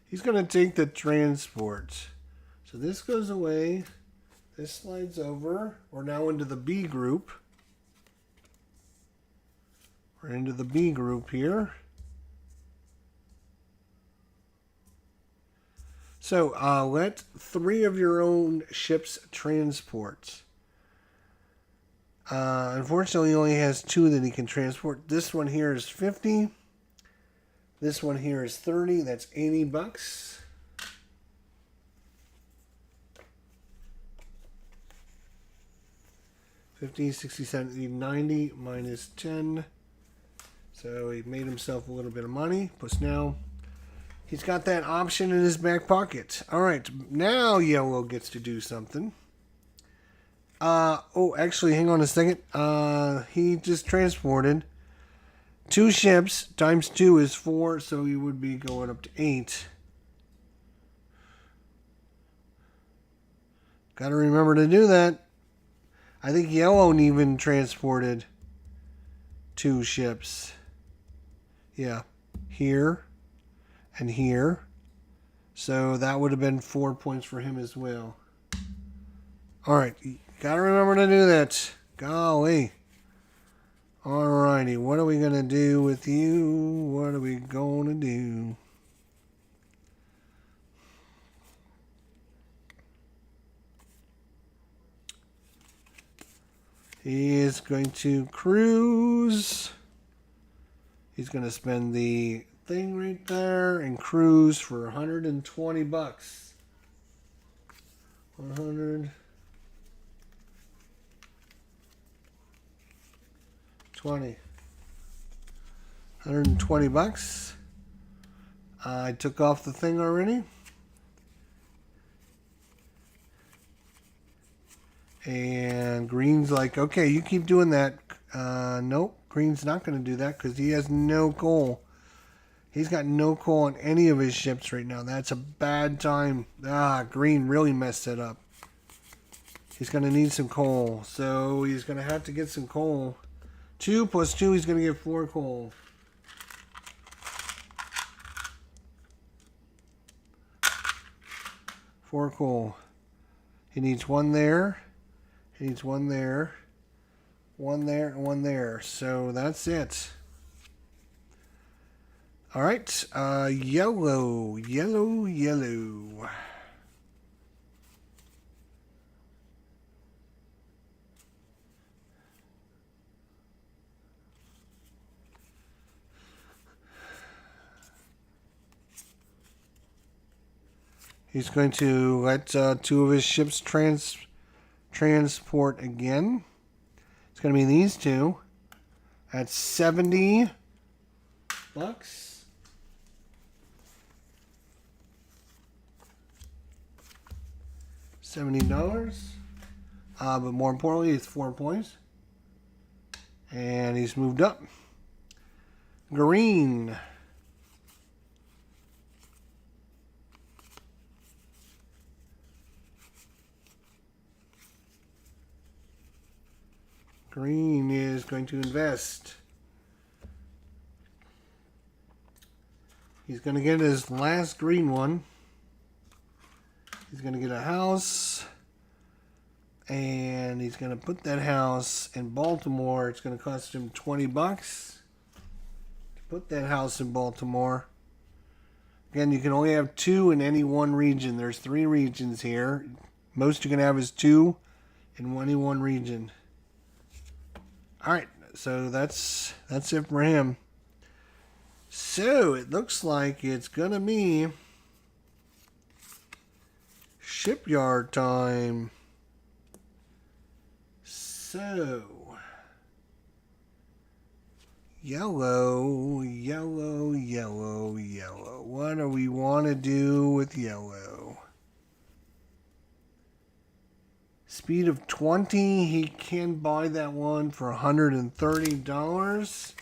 He's going to take the transport. So this goes away. This slides over. We're now into the B group. We're into the B group here. So let 3 of your own ships transport. Unfortunately, he only has 2 that he can transport. This one here is 50. This one here is 30. That's $80. $50, $60, $70, $90 minus 10. So he made himself a little bit of money. Plus now he's got that option in his back pocket. All right, now yellow gets to do something. Oh, actually, hang on a second. He just transported 2 ships times 2 is 4, so he would be going up to 8. Got to remember to do that. I think yellow even transported 2 ships. Yeah, here and here. So that would have been 4 points for him as well. All right, got to remember to do that. Golly. Alrighty, what are we going to do with you? What are we going to do? He is going to cruise. He's going to spend the thing right there and cruise for 120 bucks. 120. 120 bucks. I took off the thing already. And Green's like, okay, you keep doing that. Nope, Green's not going to do that because he has no coal. He's got no coal on any of his ships right now. That's a bad time. Green really messed it up. He's going to need some coal. So he's going to have to get some coal. 2 plus 2, he's going to get 4 coal. Four coal. He needs 1 there. He needs 1 there. 1 there and 1 there. So that's it. All right. Yellow. Yellow, yellow. He's going to let 2 of his ships transport again. It's going to be these 2 at 70 bucks. $70. But more importantly, it's 4 points. And he's moved up. Green. Green is going to invest. He's going to get his last green one. He's going to get a house. And he's going to put that house in Baltimore. It's going to cost him 20 bucks to put that house in Baltimore. Again, you can only have 2 in any one region. There's 3 regions here. Most you can have is 2 in any one region. All right, so that's it for him. So it looks like it's gonna be shipyard time. So yellow, yellow, yellow, yellow. What do we want to do with yellow? Speed of 20, he can buy that one for $130.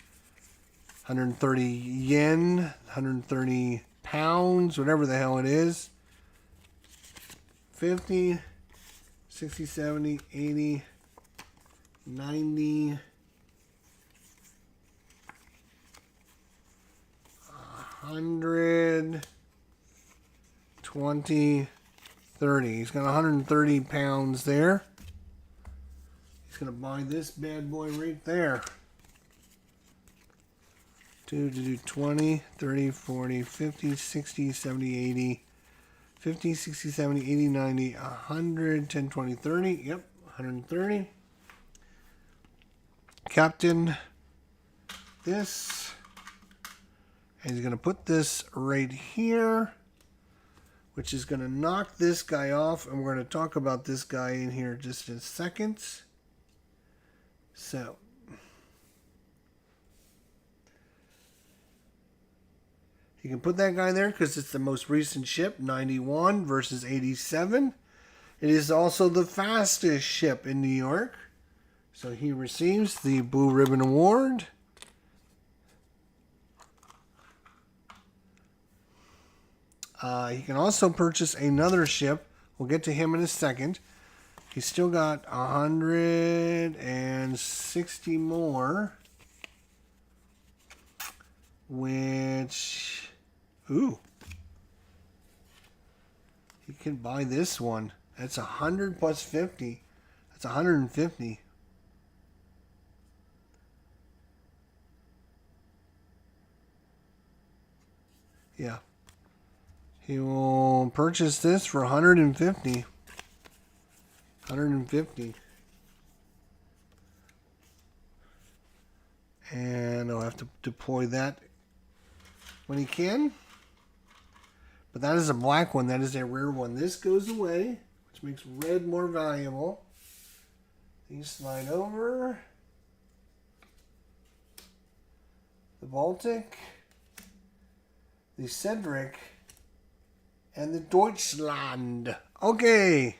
130 yen, 130 pounds, whatever the hell it is. 50, 60, 70, 80, 90, 100, 20, 30. He's got 130 pounds there. He's going to buy this bad boy right there. 20, 30, 40, 50, 60, 70, 80, 50, 60, 70, 80, 90, 100, 10, 20, 30. Yep, 130. Captain, this. And he's going to put this right here, which is going to knock this guy off. And we're going to talk about this guy in here just in a second. So, you can put that guy there because it's the most recent ship, 91 versus 87. It is also the fastest ship in New York. So he receives the Blue Ribbon Award. He can also purchase another ship. We'll get to him in a second. He's still got 160 more. Which... Ooh. He can buy this one. That's 100 plus 50. That's 150. Yeah. He will purchase this for 150. 150. And I'll have to deploy that when he can. But that is a black one. That is a rare one. This goes away, which makes red more valuable. These slide over. The Baltic, the Cedric, and the Deutschland. Okay.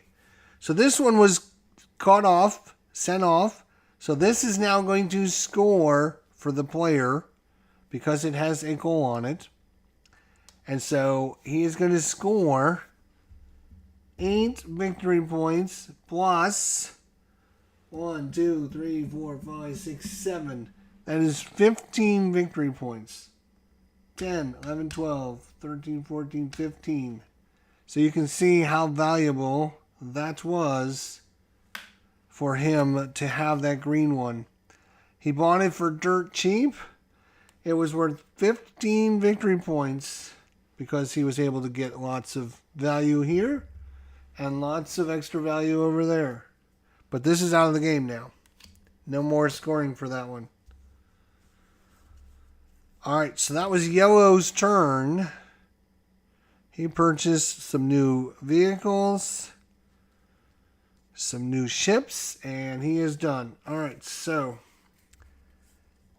So this one was caught off, sent off. So this is now going to score for the player because it has a goal on it. And so he is going to score 8 victory points plus 1, 2, 3, 4, 5, 6, 7. That is 15 victory points. 10, 11, 12, 13, 14, 15. So you can see how valuable that was for him to have that green one. He bought it for dirt cheap. It was worth 15 victory points because he was able to get lots of value here and lots of extra value over there. But this is out of the game now. No more scoring for that one. All right, so that was Yellow's turn. He purchased some new vehicles, some new ships, and he is done. All right, so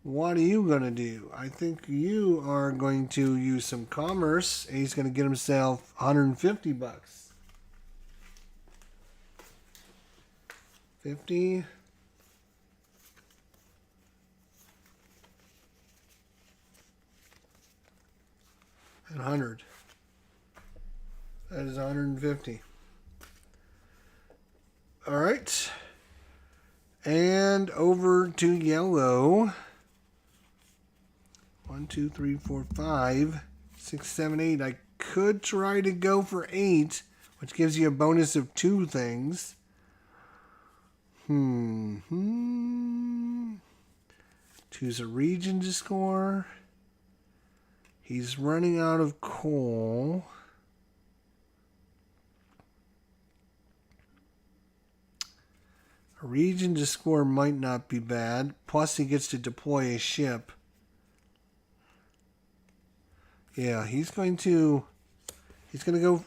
what are you going to do? I think you are going to use some commerce. And he's going to get himself 150 bucks. 50. And 100. That is 150. All right. And over to Yellow. 1, 2, 3, 4, 5, 6, 7, 8. I could try to go for 8, which gives you a bonus of 2 things. Choose a region to score. He's running out of coal. A region to score might not be bad. Plus he gets to deploy a ship. Yeah, he's going to go.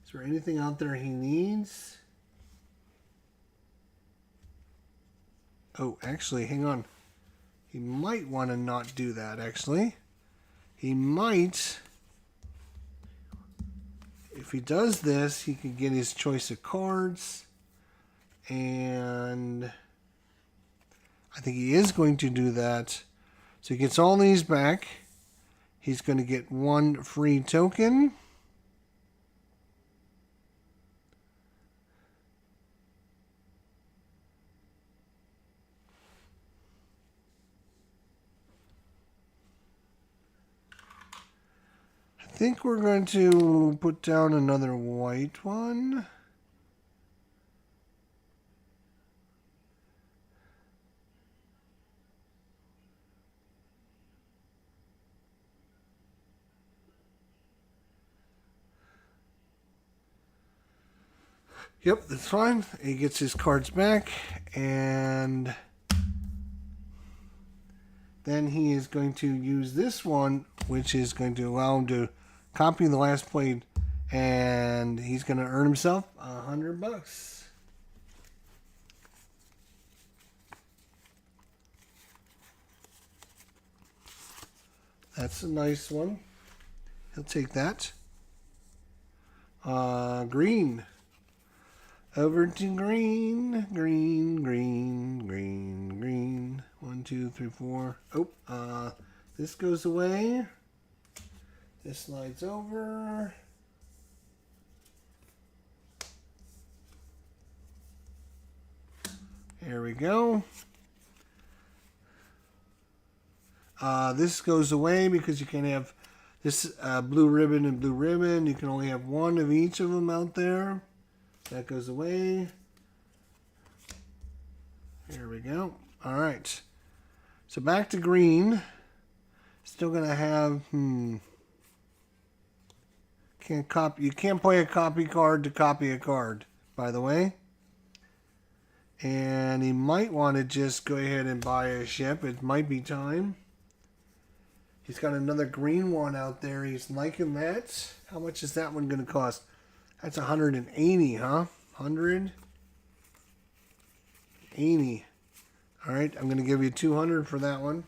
Is there anything out there he needs? Oh, actually, hang on. He might want to not do that, actually. He might. If he does this, he can get his choice of cards. And I think he is going to do that. So he gets all these back. He's going to get 1 free token. I think we're going to put down another white one. Yep, that's fine. He gets his cards back, and then he is going to use this one, which is going to allow him to copy the last played, and he's going to earn himself 100 bucks. That's a nice one. He'll take that. Green. Over to green, green, green, green, green. 1, 2, 3, 4. Oh, this goes away. This slides over. There we go. This goes away because you can have this blue ribbon and blue ribbon. You can only have 1 of each of them out there. That goes away. There we go. All right. So back to green. Still gonna have can't copy. You can't play a copy card to copy a card, by the way. And he might want to just go ahead and buy a ship. It might be time. He's got another green one out there. He's liking that. How much is that one going to cost? That's 180, huh? 180. All right, I'm going to give you 200 for that one.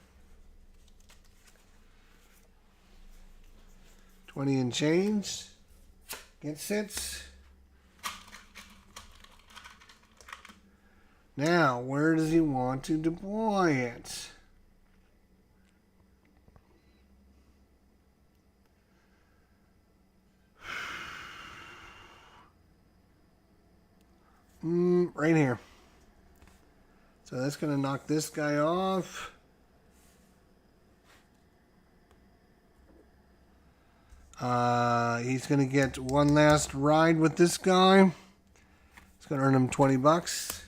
20 and change. Gets it. Now, where does he want to deploy it? Right here. So that's going to knock this guy off. He's going to get one last ride with this guy. It's going to earn him 20 bucks.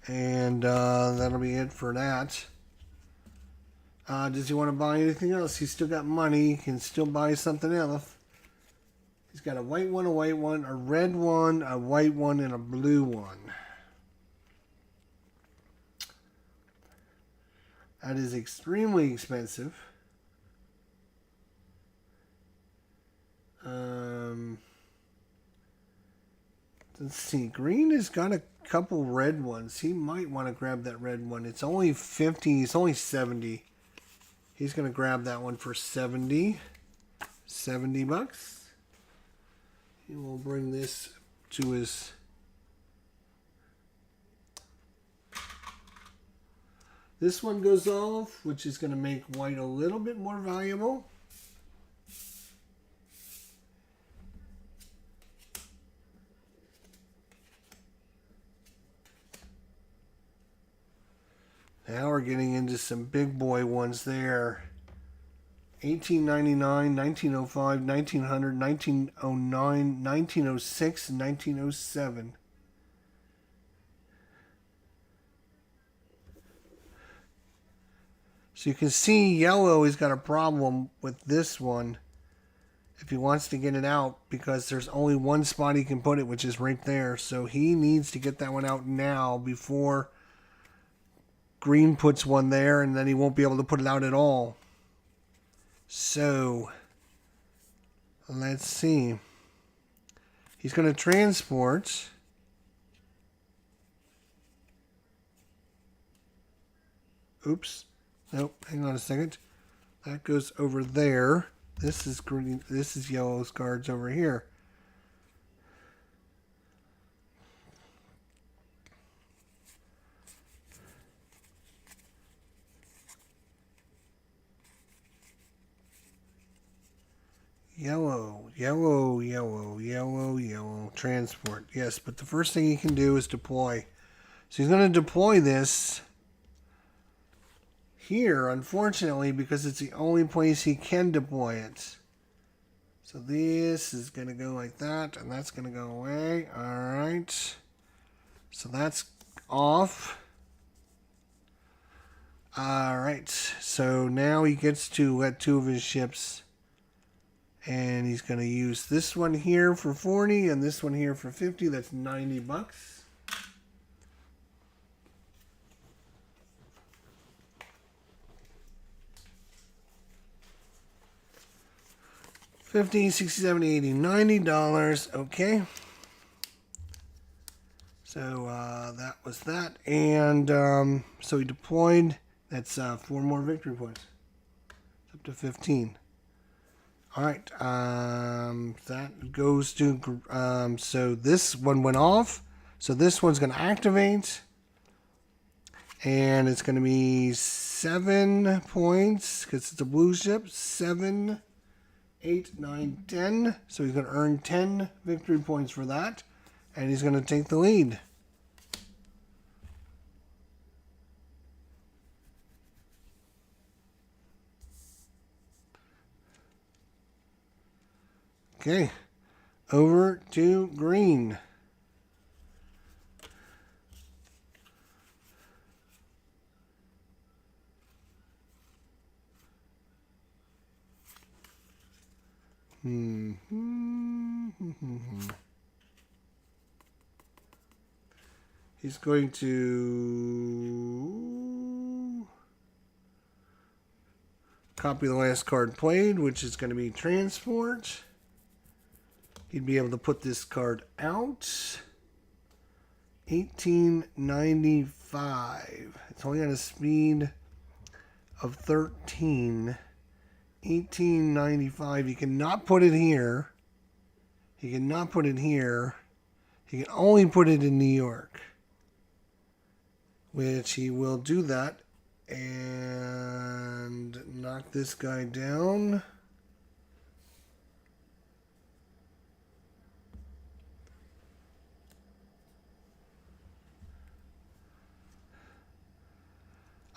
And that'll be it for that. Does he want to buy anything else? He's still got money. He can still buy something else. He's got a white one, a red one, a white one, and a blue one. That is extremely expensive. Let's see. Green has got a couple red ones. He might want to grab that red one. It's only 50. It's only 70. He's going to grab that one for 70. 70 bucks. He will bring this to his... This one goes off, which is going to make white a little bit more valuable. Now we're getting into some big boy ones there. 1899, 1905, 1900, 1909, 1906, and 1907. So you can see yellow has got a problem with this one if he wants to get it out, because there's only one spot he can put it, which is right there. So he needs to get that one out now before green puts one there, and then he won't be able to put it out at all. So let's see. He's going to transport. Oops. Nope. Hang on a second. That goes over there. This is green. This is yellow's cards over here. Yellow, yellow, yellow, yellow, yellow. Transport. Yes, but the first thing he can do is deploy. So he's going to deploy this here, unfortunately, because it's the only place he can deploy it. So this is going to go like that, and that's going to go away. All right. So that's off. All right. So now he gets to let two of his ships. And he's going to use this one here for 40 and this one here for 50. That's 90 bucks. $50, $60, $70, $80, $90. Okay. So that was that. And so he deployed. That's 4 more victory points. It's up to 15. All right, that goes to, so this one went off. So this one's going to activate. And it's going to be 7 points because it's a blue ship. 7, 8, 9, 10. So he's going to earn 10 victory points for that. And he's going to take the lead. Okay, over to green. He's going to copy the last card played, which is going to be transport. He'd be able to put this card out. 1895. It's only got a speed of 13. 1895. He cannot put it here. He cannot put it here. He can only put it in New York. Which he will do that. And knock this guy down.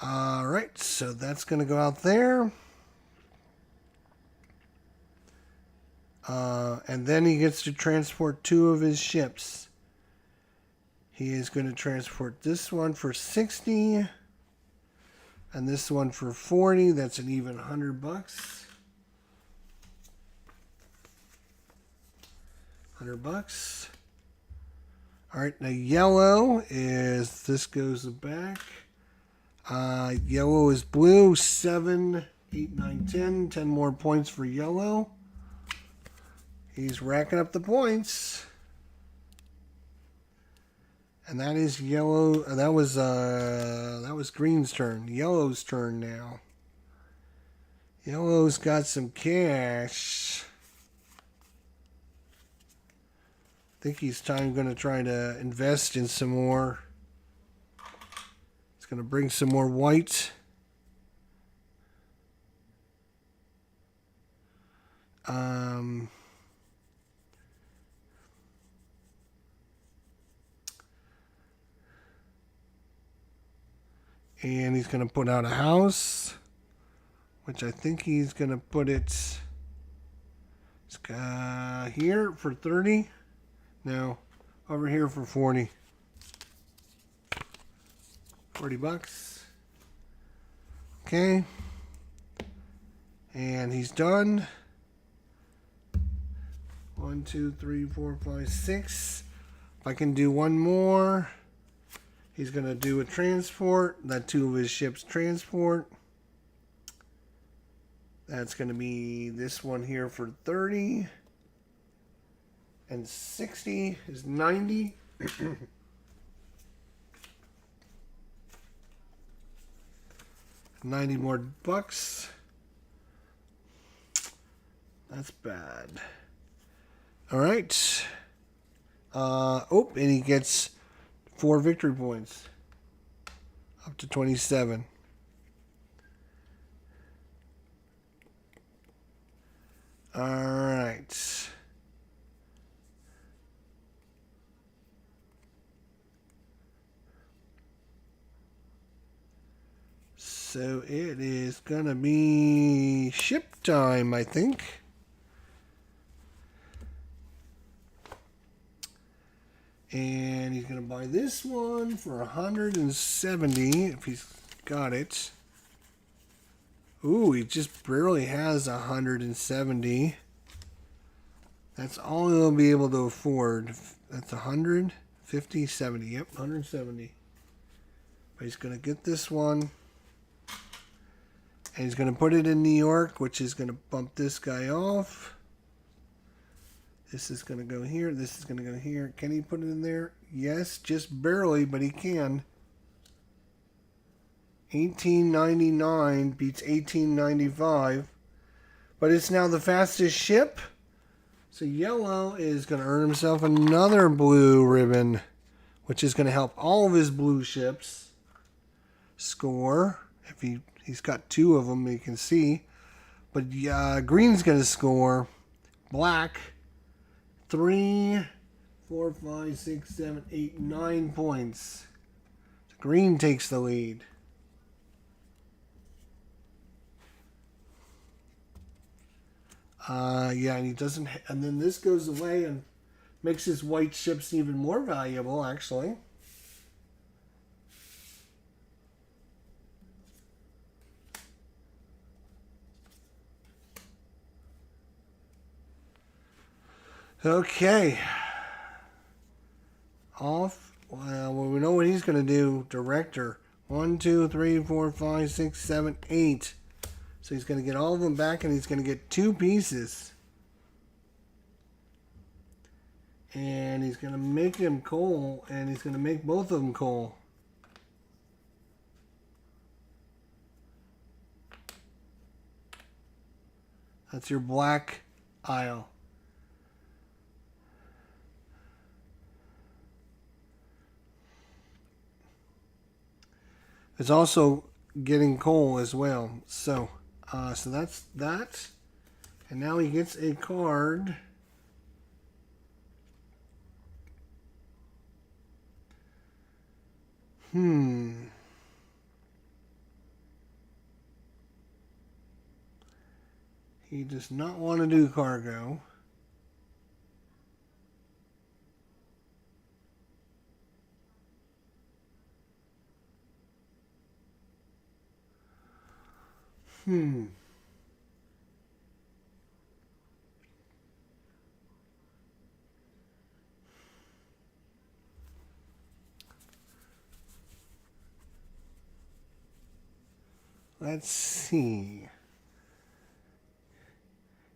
All right, so that's going to go out there. And then he gets to transport 2 of his ships. He is going to transport this one for 60 and this one for 40. That's an even $100. $100. All right, now yellow is, this goes back. Yellow is blue. 7, 8, 9, 10. 10 more points for yellow. He's racking up the points. And that is yellow. That was green's turn. Yellow's turn now. Yellow's got some cash. I think he's going to try to invest in some more. He's going to bring some more white. And he's going to put out a house, which I think he's going to put it here for 30. No, over here for 40. $40. Okay. And he's done. 1, 2, 3, 4, 5, 6. If I can do one more. He's going to do a transport. That 2 of his ships transport. That's going to be this one here for 30. And 60 is 90. $90 more bucks. That's bad. All right. And he gets 4 victory points. Up to 27. All right. So it is going to be ship time, I think. And he's going to buy this one for 170 if he's got it. Ooh, he just barely has 170. That's all he'll be able to afford. That's 150, 70. Yep, 170. But he's going to get this one. And he's going to put it in New York, which is going to bump this guy off. This is going to go here. This is going to go here. Can he put it in there? Yes, just barely, but he can. 1899 beats 1895. But it's now the fastest ship. So yellow is going to earn himself another blue ribbon, which is going to help all of his blue ships score. If he's got 2 of them, you can see. But green's going to score. Black. 3, 4, 5, 6, 7, 8, 9 points. Green takes the lead. Yeah, and he doesn't. And then this goes away and makes his white ships even more valuable, actually. Okay. Off. Well, we know what he's going to do. Director. 1, 2, 3, 4, 5, 6, 7, 8. So he's going to get all of them back, and he's going to get 2 pieces. And he's going to make him coal, and he's going to make both of them coal. That's your black aisle. It's also getting coal as well. So that's that. And now he gets a card. He does not want to do cargo. Let's see.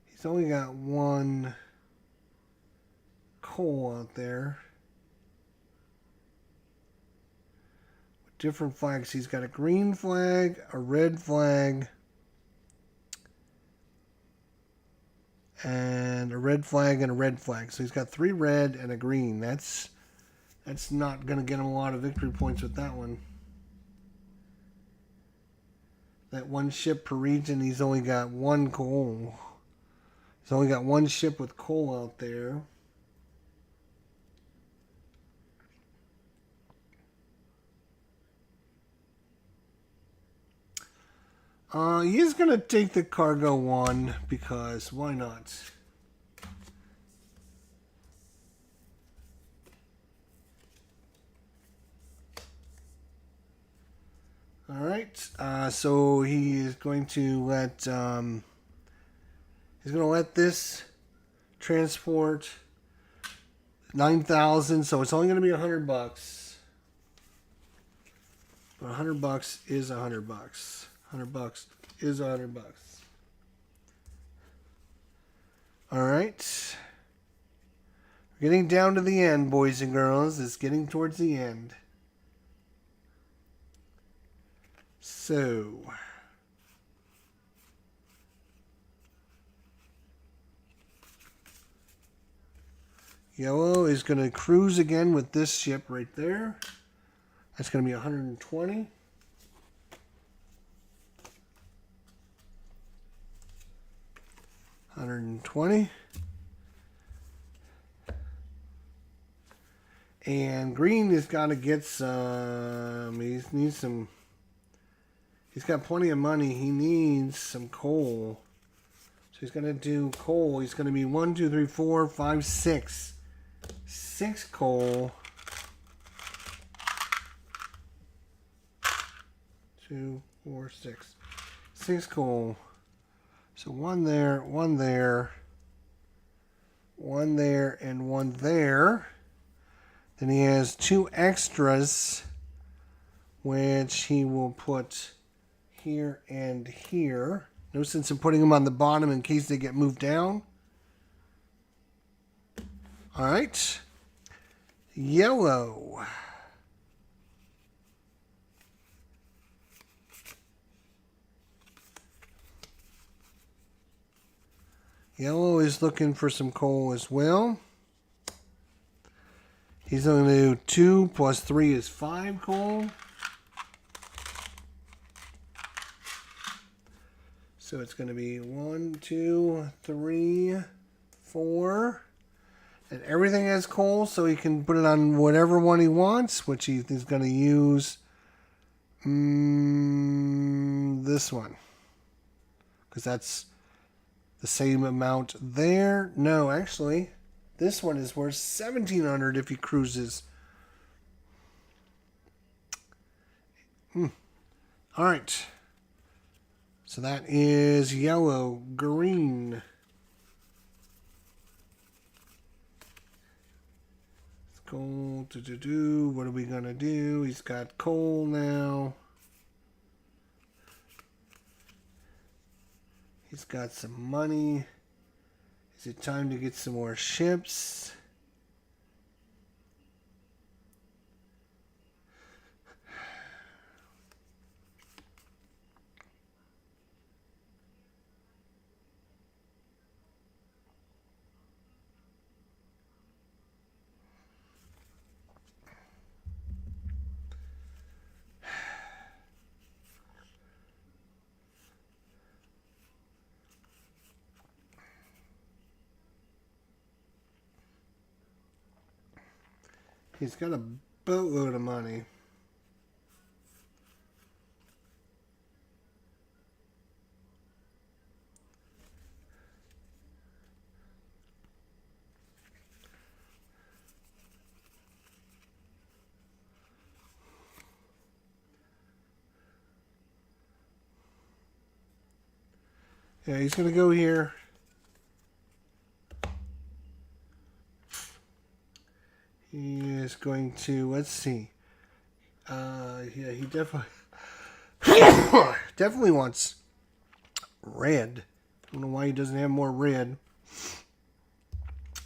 He's only got 1 coal out there. With different flags. He's got a green flag, a red flag, and a red flag and a red flag. So he's got 3 red and a green. That's not going to get him a lot of victory points with that one. That 1 ship per region, he's only got 1 coal. He's only got 1 ship with coal out there. He is going to take the cargo 1 because why not? All right. So he is going to let this transport 9,000. So it's only going to be $100. But $100 is $100. $100 is $100. All right. We're getting down to the end, boys and girls. It's getting towards the end. So, yellow is going to cruise again with this ship right there. That's going to be 120. And green has got to get some. He needs some. He's got plenty of money. He needs some coal. So he's going to do coal. He's going to be 1, 2, 3, 4, 5, 6. 6 coal. 2, 4, 6. 6 coal. So 1 there, 1 there, 1 there, and 1 there. Then he has 2 extras, which he will put here and here. No sense in putting them on the bottom in case they get moved down. All right. Yellow. Yellow is looking for some coal as well. He's going to do 2 plus 3 is 5 coal. So it's going to be 1, 2, 3, 4. And everything has coal, so he can put it on whatever one he wants, which he's going to use this one. Because that's the same amount there. No, actually, this one is worth 1,700 if he cruises. All right. So that is yellow, green. Coal. What are we gonna do? He's got coal now. He's got some money. Is it time to get some more ships? He's got a boatload of money. Yeah, he's going to go here. He is going to, let's see. Yeah, he definitely definitely wants red. I don't know why he doesn't have more red.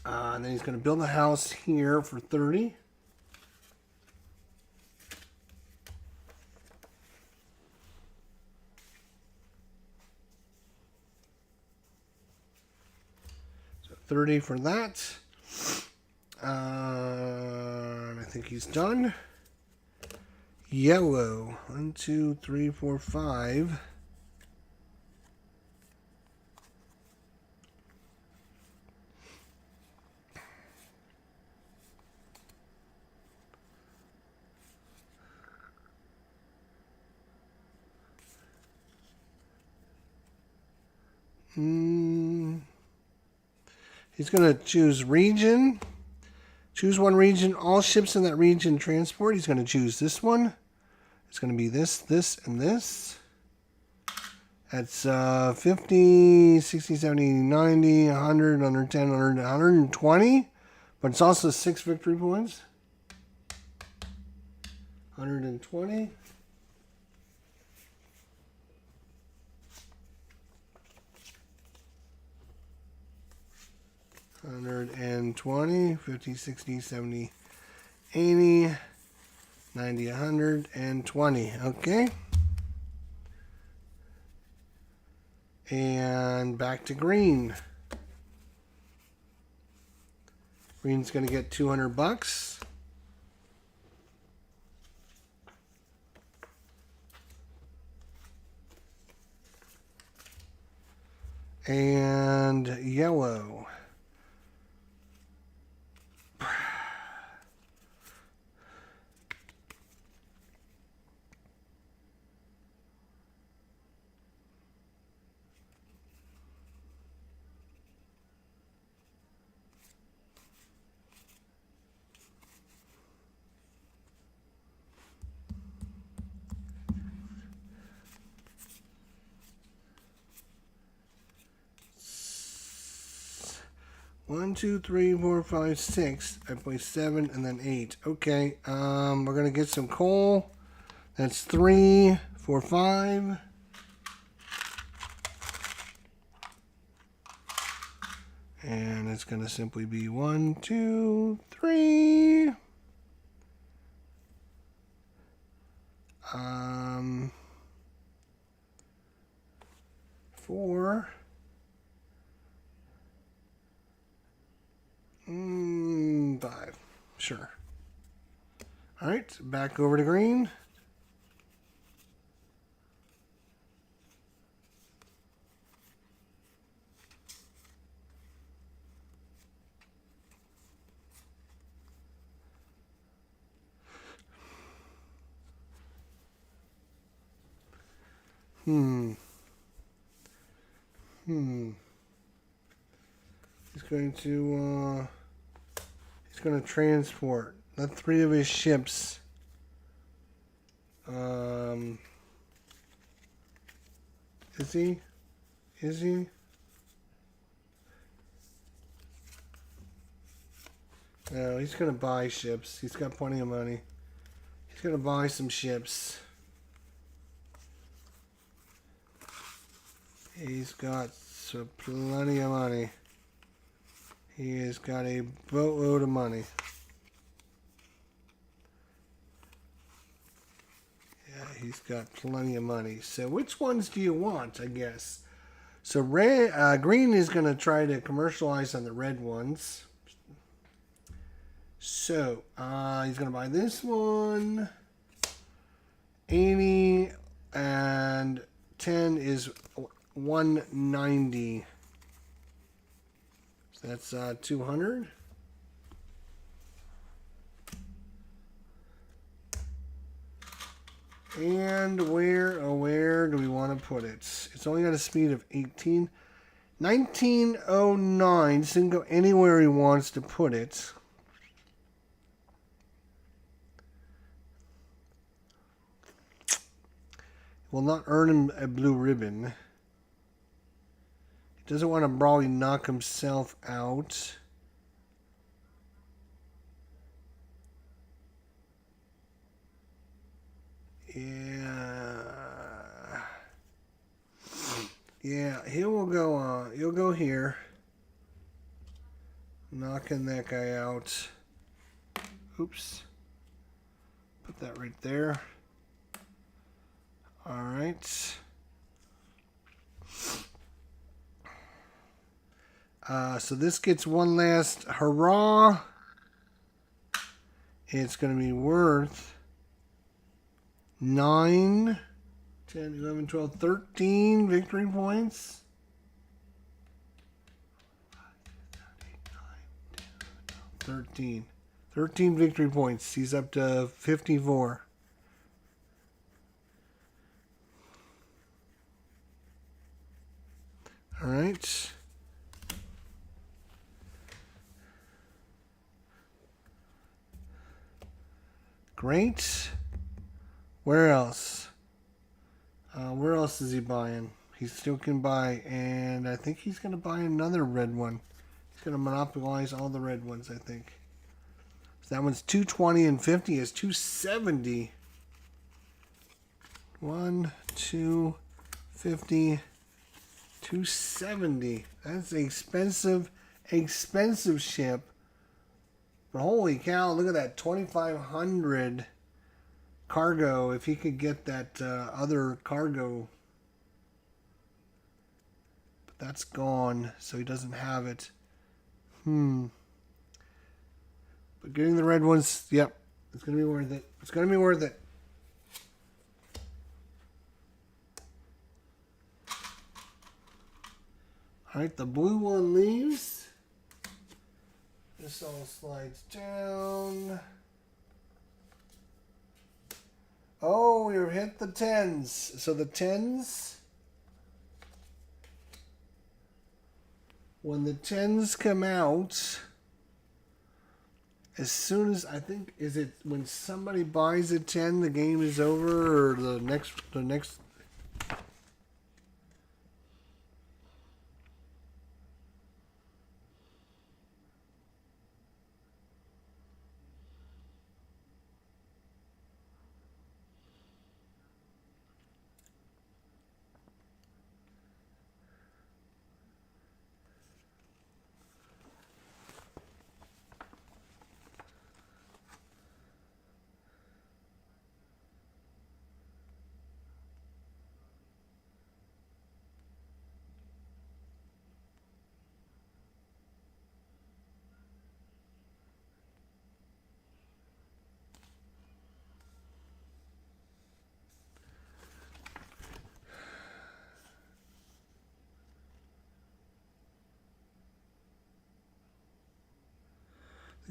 And then he's going to build a house here for 30. So 30 for that. I think he's done. Yellow. 1, 2, 3, 4, 5. He's going to choose region. Choose one region. All ships in that region transport. He's going to choose this one. It's going to be this, this, and this. That's 50, 60, 70, 90, 100, 110, 100, 120. But it's also 6 victory points. 120. 120, 50, 60, 70, 80, 90, 120. Okay. And back to green. Green's going to get 200 bucks. And yellow. One, two, three, four, five, six. I play 7 and then 8. Okay. We're gonna get some coal. That's 3, 4, 5. And it's gonna simply be 1, 2, 3. 4. 5. Sure. All right, back over to green. He's going to transport. Not 3 of his ships. Is he? Is he? No, he's going to buy ships. He's got plenty of money. He's going to buy some ships. He's got plenty of money. He has got a boatload of money. Yeah, he's got plenty of money. So which ones do you want, I guess? So green is going to try to commercialize on the red ones. So he's going to buy this one. 80 and 10 is 190. So that's 200. And where do we want to put it? It's only got a speed of 18. 1909. This can go anywhere he wants to put it. Will not earn him a blue ribbon. He doesn't want to probably knock himself out. Yeah, he'll go here. Knocking that guy out. Oops. Put that right there. All right. So this gets one last hurrah. It's going to be worth 9, 10, 11, 12, 13 victory points. 13. 13 victory points. He's up to 54. All right. Great. Where else? Where else is he buying? He still can buy, and I think he's going to buy another red one. He's going to monopolize all the red ones, I think. So that one's 220 and 50 is 270. 1, 2, 50, 270. That's an expensive ship. But holy cow, look at that 2,500 cargo. If he could get that other cargo. But that's gone, so he doesn't have it. But getting the red ones, yep, it's going to be worth it. It's going to be worth it. All right, the blue one leaves. This all slides down. Oh, we hit the 10s. So the 10s, when the 10s come out, as soon as, I think, is it when somebody buys a 10, the game is over, or the next the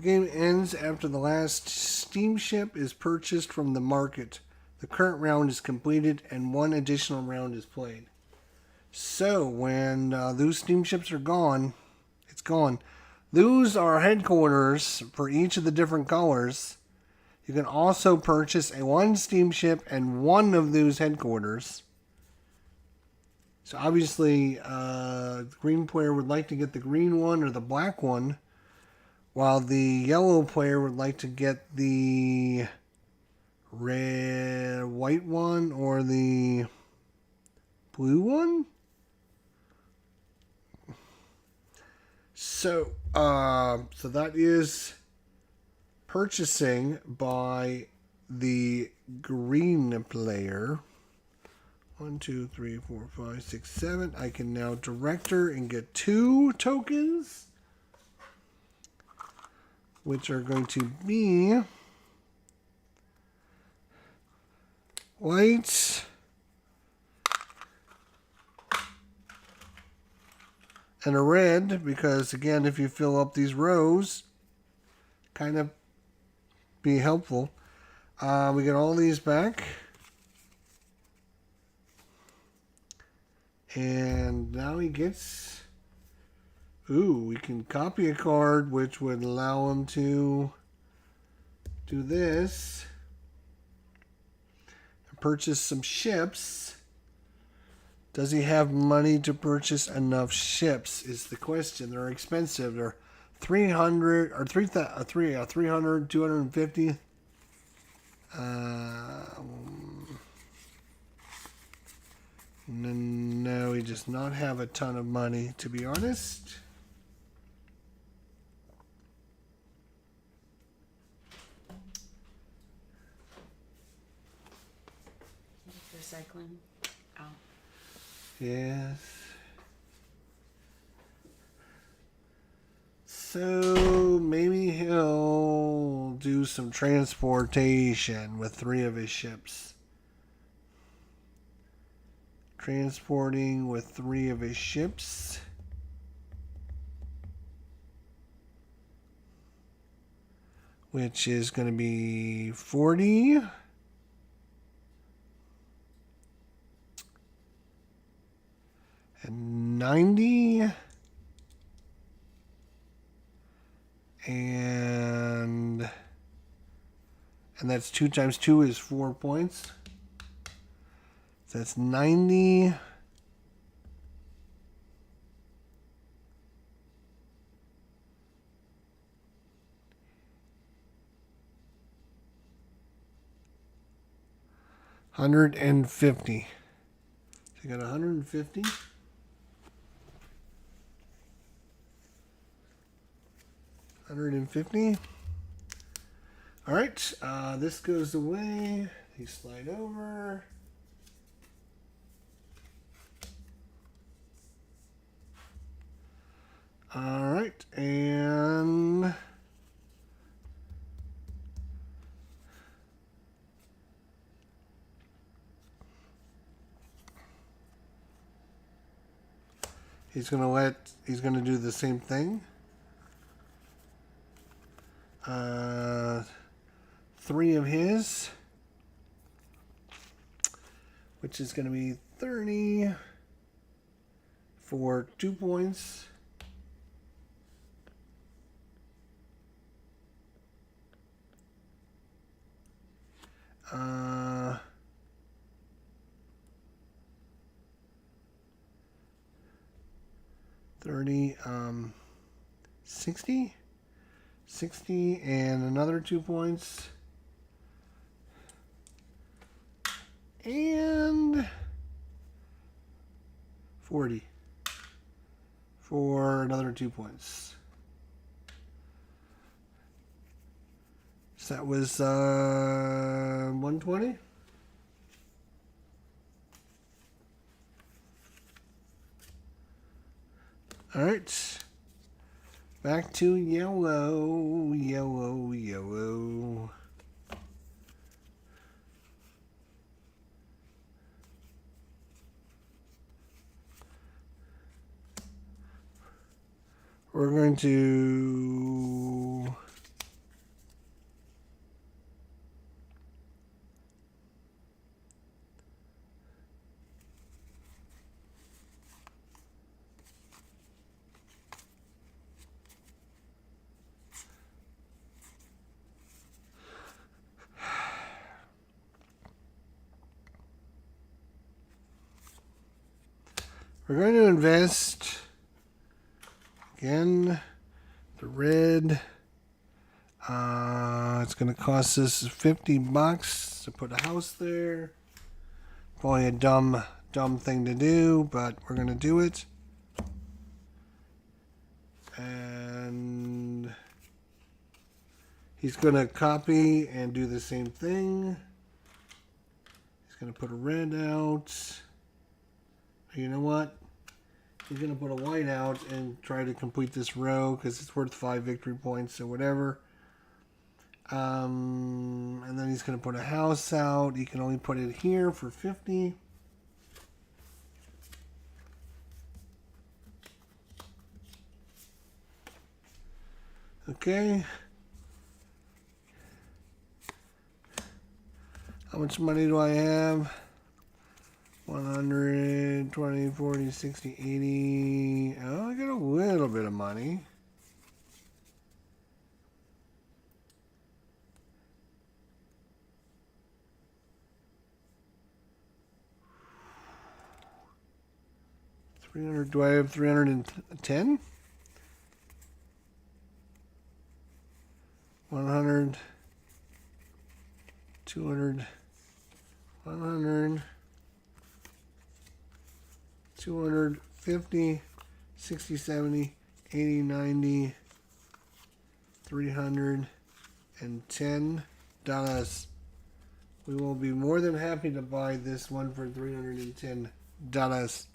game ends after the last steamship is purchased from the market. The current round is completed and one additional round is played. So when those steamships are gone, it's gone. Those are headquarters for each of the different colors. You can also purchase one steamship and one of those headquarters. So obviously, the green player would like to get the green one or the black one. while the yellow player would like to get the white one or the blue one. So that is purchasing by the green player. 1, 2, 3, 4, 5, 6, 7. I can now director and get 2 tokens, which are going to be white and a red, because again, if you fill up these rows, kind of be helpful. We get all these back. And now he gets... Ooh, we can copy a card, which would allow him to do this. And purchase some ships. Does he have money to purchase enough ships is the question. They're expensive. They're 300 or 300, 250. No, he does not have a ton of money, to be honest. Recycling. Oh. Yes. So maybe he'll do some transportation with 3 of his ships. Transporting with 3 of his ships. Which is going to be 40. And 90. And that's 2 times 2 is 4 points. So that's 90. $150. So you got 150. $150. All right, this goes away. You slide over. All right, and he's gonna do the same thing. 3 of his, which is going to be 30 for 2 points. Uh, 30, 60? 60 and another 2 points. And 40 for another 2 points. So that was 120. All right. Back to yellow, yellow, yellow. We're going to invest again the red It's going to cost us $50 to put a house there. Probably a dumb thing to do, but we're going to do it. And he's going to copy and do the same thing. He's going to put a red out. You know what? He's going to put a white out and try to complete this row because it's worth 5 victory points or whatever. And then he's going to put a house out. He can only put it here for 50. Okay. How much money do I have? 100, 20, 40, 60, 80. Oh, I got a little bit of money. Do I have 310? 100, 200, 100, 250, 60, 70, 80, 90, $310. We will be more than happy to buy this one for $310.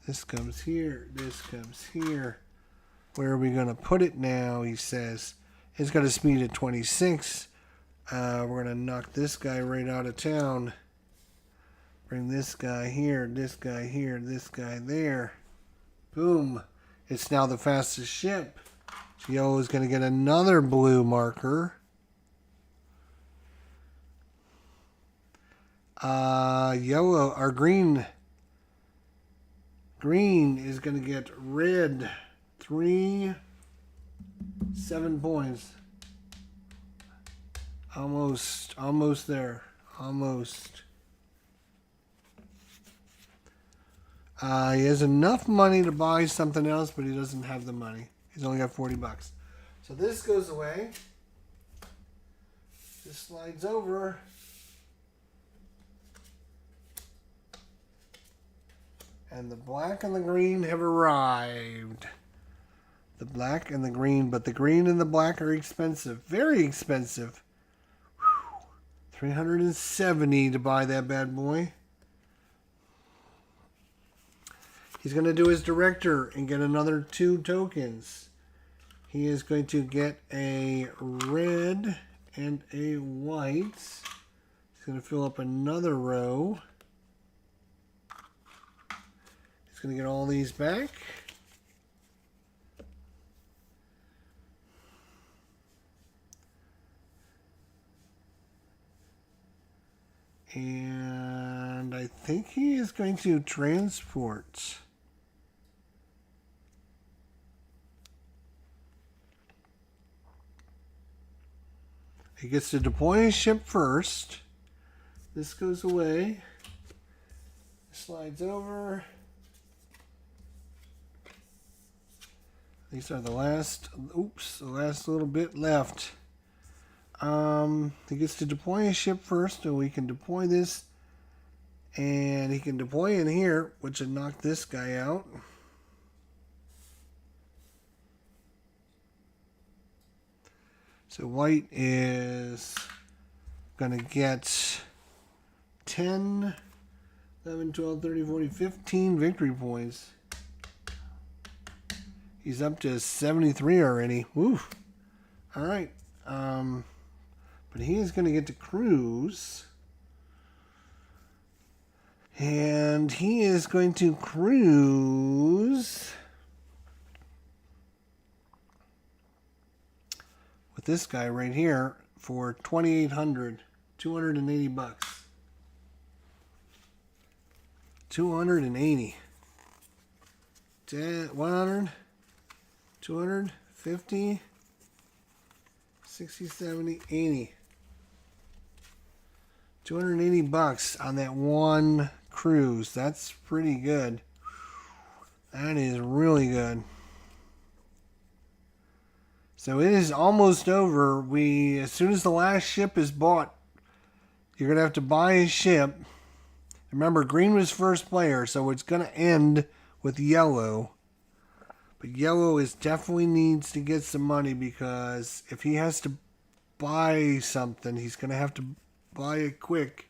This comes here. This comes here. Where are we going to put it now? He says. It's got a speed of 26. We're going to knock this guy right out of town. Bring this guy here. This guy here. This guy there. Boom. It's now the fastest ship. Yellow is going to get another blue marker. Yellow or green. Green is going to get red. 7 points. Almost there. Almost. He has enough money to buy something else, but he doesn't have the money. He's only got $40. So this goes away. This slides over. And the black and the green have arrived. The black and the green, but the green and the black are expensive. Very expensive. Whew. $370 to buy that bad boy. He's going to do his director and get another 2 tokens. He is going to get a red and a white. He's going to fill up another row. Going to get all these back. And I think he is going to transport. He gets to deploy his ship first. This goes away. Slides over. These are the last, the last little bit left. He gets to deploy his ship first, so we can deploy this. And he can deploy in here, which would knock this guy out. So white is going to get 10, 11, 12, 13, 14, 15 victory points. He's up to 73 already. Woo. All right. But he is going to get to cruise. And he is going to cruise with this guy right here for $2,800. $280. 280. 100. 250, 60, 70, 80. $280 on that one cruise. That's pretty good. That is really good. So it is almost over. As soon as the last ship is bought, you're going to have to buy a ship. Remember, green was first player, so it's going to end with yellow. But yellow definitely needs to get some money, because if he has to buy something, he's going to have to buy it quick.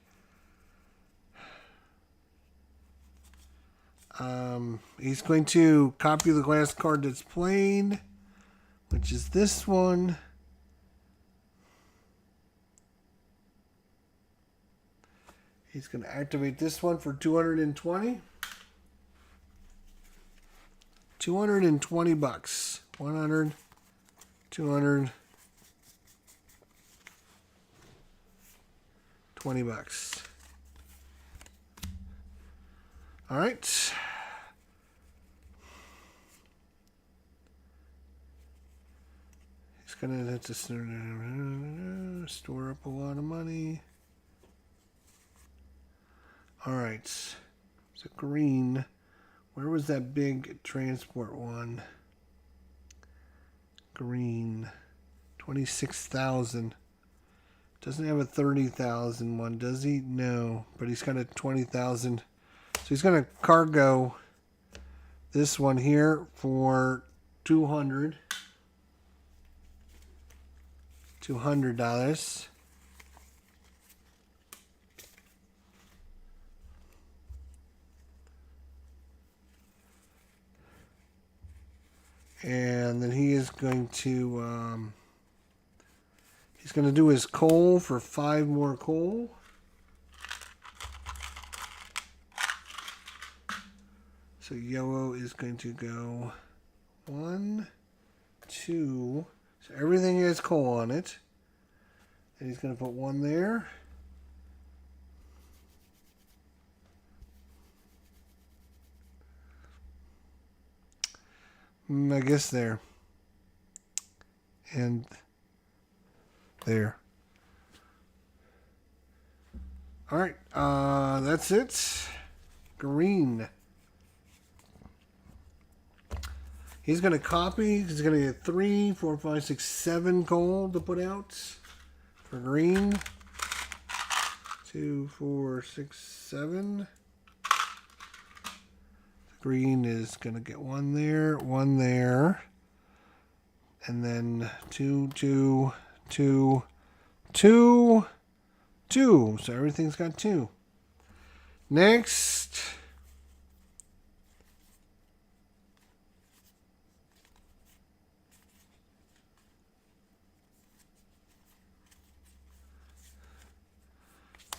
He's going to copy the last card that's played, which is this one. He's going to activate this one for 220. 220 bucks. 100, 200, 20 bucks. All right. He's going to have to store up a lot of money. All right. So green. Where was that big transport one? Green. 26,000. Doesn't have a 30,000 one, does he? No. But he's got a 20,000. So he's going to cargo this one here for $200. $200. And then he is going to do his coal for 5 more coal. So yellow is going to go 1, 2. So everything has coal on it. And he's going to put 1 there. I guess there. And there. All right. That's it. Green. He's going to copy. He's going to get 3, 4, 5, 6, 7 coal to put out for green. 2, 4, 6, 7. Green is going to get 1 there, 1 there. And then 2, 2, 2, 2, 2. So everything's got 2. Next.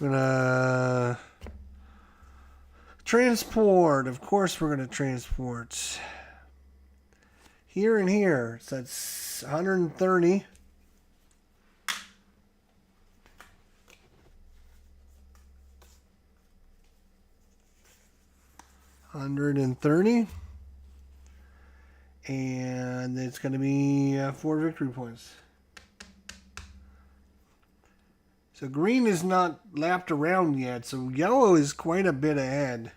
We're gonna transport. Of course we're gonna transport. Here and here. So that's 130. $130. And it's going to be 4 victory points. So green is not lapped around yet. So yellow is quite a bit ahead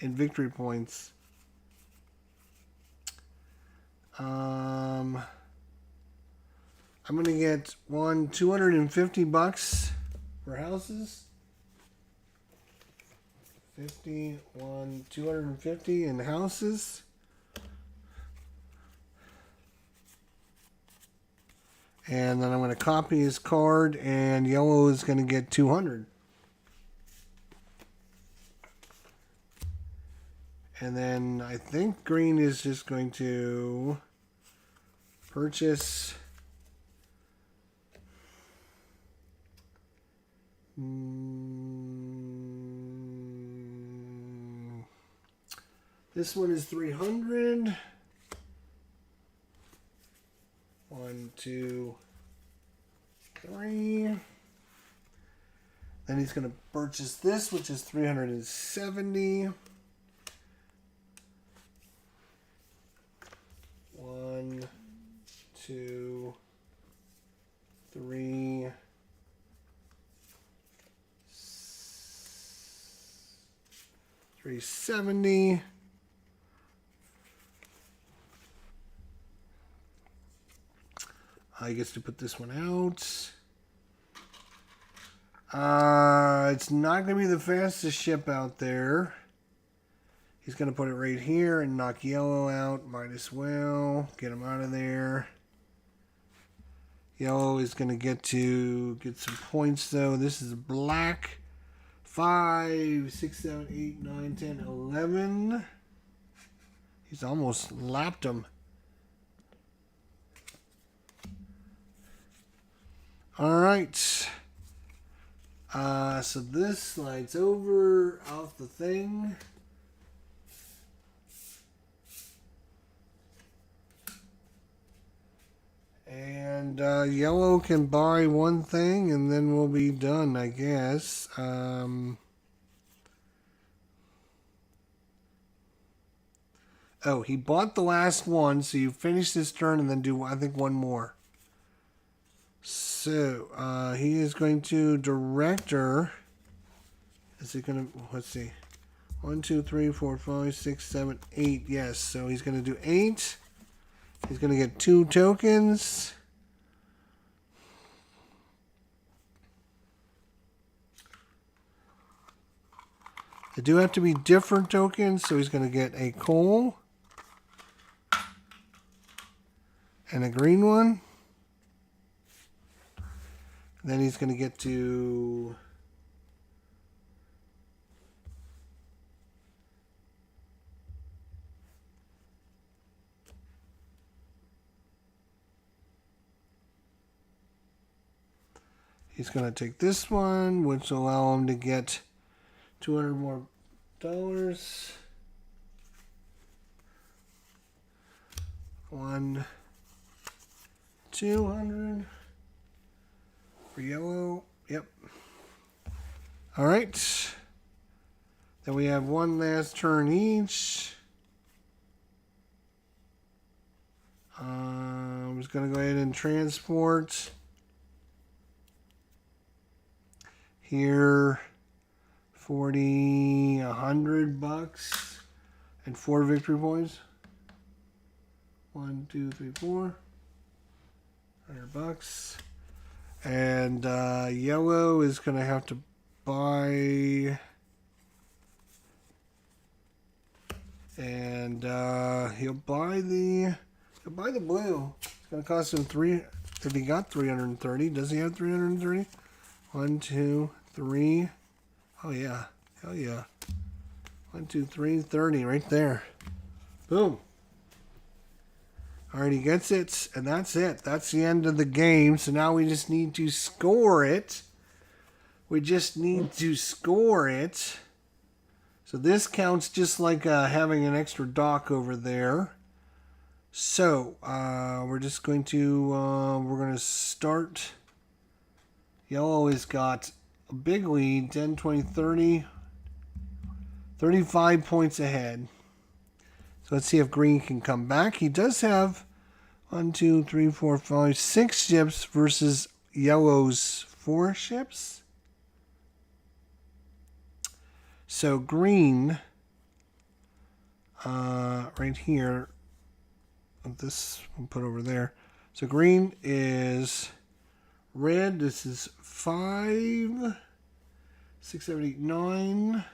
in victory points. I'm going to get $250 for houses. 250 in houses. And then I'm going to copy his card, and yellow is going to get 200. And then I think green is just going to purchase this one is 300. 1, 2, 3. Then he's going to purchase this, which is 370. 1, 2, 3. 370. I gets to put this one out. It's not going to be the fastest ship out there. He's going to put it right here and knock yellow out. Might as well get him out of there. Yellow is going to get some points, though. This is black. 5, 6, 7, 8, 9, 10, 11. He's almost lapped him. All right. So this slides over off the thing. And yellow can buy one thing and then we'll be done, I guess. Oh, he bought the last one, so you finish this turn and then do, I think, one more. So, he is going to director. Is he going to, let's see. 1, 2, 3, 4, 5, 6, 7, 8. Yes, so he's going to do 8. He's going to get 2 tokens. They do have to be different tokens, so he's going to get a coal and a green one. Then he's going to get to he's going to take this one, which will allow him to get $200 more. 1, 200 for yellow. Yep. All right. Then we have one last turn each. I'm just going to go ahead and transport here. 40, $100 and 4 victory points. 1, 2, 3, 4. $100. And yellow is going to have to buy. And he'll buy the blue. It's going to cost him 3. If he got 330, does he have 330? 1, 2, 3. Oh yeah, hell yeah. 1, 2, 3, 30 right there. Boom. Alright, he gets it, and that's it. That's the end of the game. So now we just need to score it. We just need to score it. So this counts just like having an extra dock over there. So we're just going to start. Yellow has got a big lead, 10, 20, 30, 35 points ahead. So let's see if green can come back. He does have 1, 2, 3, 4, 5, 6 ships versus yellow's 4 ships. So green, right here, this we'll put over there. So green is red. This is 5, 6, 7, 8, 9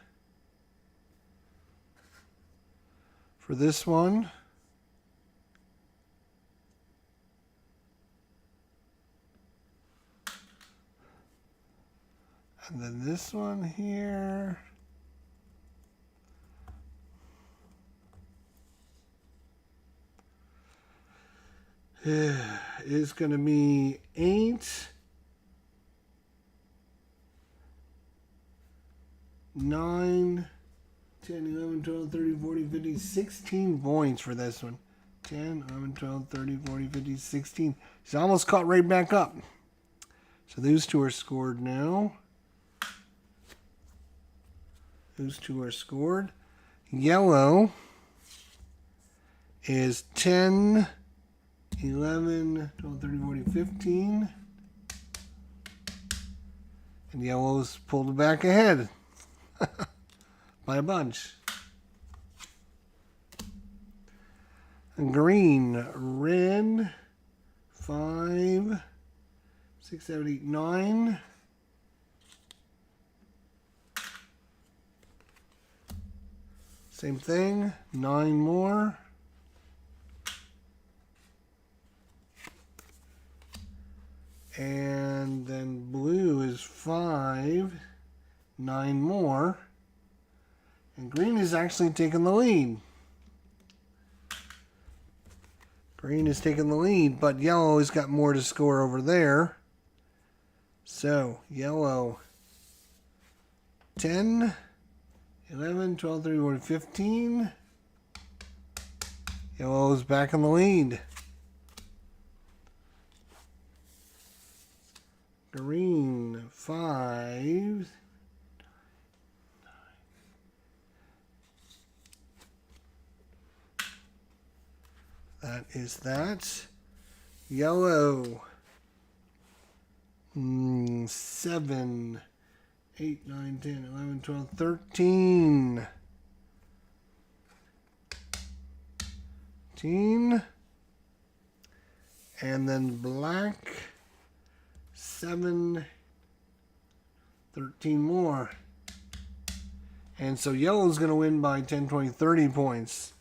for this one. And then this one here. Is going to be 8, 9, 10, 11, 12, 30, 40, 50, 16 points for this one. 10, 11, 12, 30, 40, 50, 16. He's almost caught right back up. So those two are scored now. Those two are scored. Yellow is 10, 11, 12, 30, 40, 15. And yellow's pulled back ahead by a bunch. And green, red, 5, 6, 7, 8, 9. Same thing, 9 more. And then blue is 5, 9 more. And green is actually taking the lead. Green is taking the lead, but yellow has got more to score over there. So, yellow 10, 11, 12, 13, 14, 15. Yellow's back in the lead. Green 5. That is that. Yellow 7, 8, 9, 10, 11, 12, 13. 13. And then black 7, 13 more. And so yellow's going to win by 10, 20, 30 points.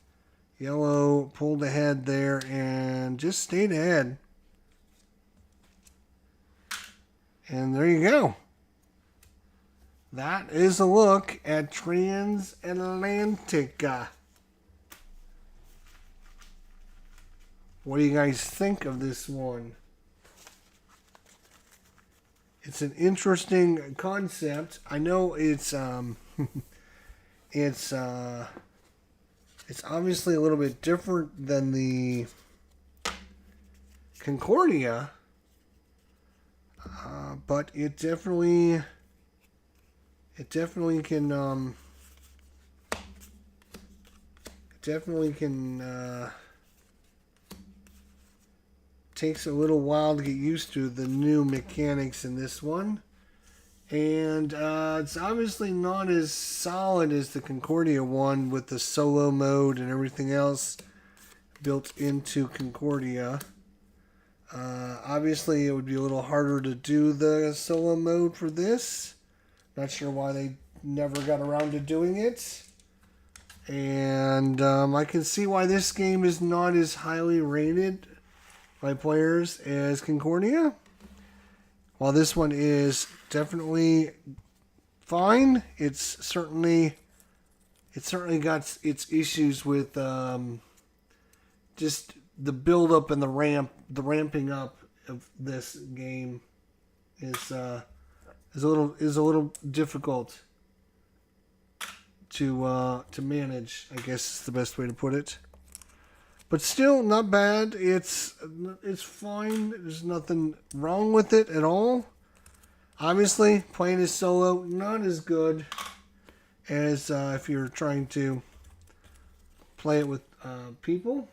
Yellow pulled ahead there and just stayed ahead. And there you go. That is a look at Transatlantica. What do you guys think of this one? It's an interesting concept. I know it's it's obviously a little bit different than the Concordia, but it definitely can takes a little while to get used to the new mechanics in this one. And it's obviously not as solid as the Concordia one with the solo mode and everything else built into Concordia. Obviously, it would be a little harder to do the solo mode for this. Not sure why they never got around to doing it. And I can see why this game is not as highly rated by players as Concordia. While this one is definitely fine, it's certainly got its issues with just the build up and the ramping up of this game is a little difficult to manage, I guess is the best way to put it. But still, not bad. It's fine. There's nothing wrong with it at all. Obviously, playing as solo, not as good as if you're trying to play it with people.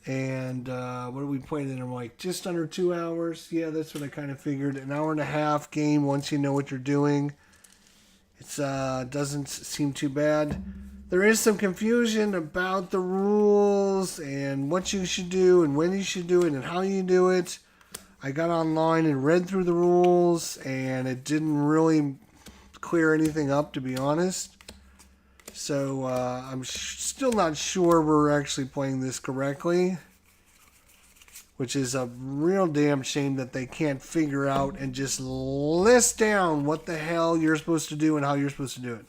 And what are we playing in? I'm like, just under 2 hours. Yeah, that's what I kind of figured. An hour and a half game once you know what you're doing. It doesn't seem too bad. There is some confusion about the rules and what you should do and when you should do it and how you do it. I got online and read through the rules, and it didn't really clear anything up, to be honest. So I'm still not sure we're actually playing this correctly, which is a real damn shame that they can't figure out and just list down what the hell you're supposed to do and how you're supposed to do it.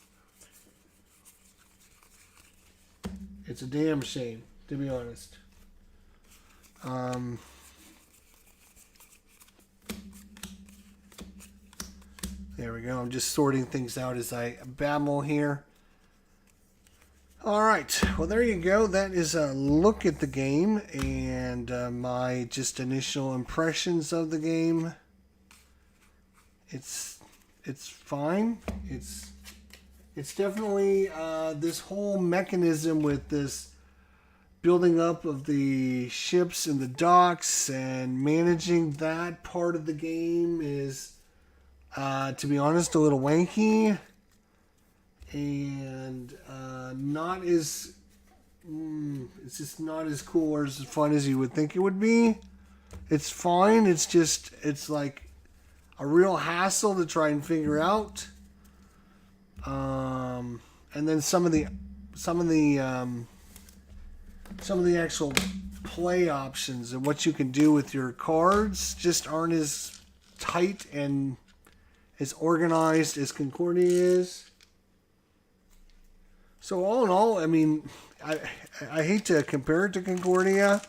It's a damn shame, to be honest. There we go. I'm just sorting things out as I babble here. All right. Well, there you go. That is a look at the game and my just initial impressions of the game. It's fine. It's definitely this whole mechanism with this building up of the ships and the docks and managing that part of the game is, to be honest, a little wanky and not as it's just not as cool or as fun as you would think it would be. It's fine. It's like a real hassle to try and figure out. And then some of the actual play options and what you can do with your cards just aren't as tight and as organized as Concordia is. So all in all, I mean, I hate to compare it to Concordia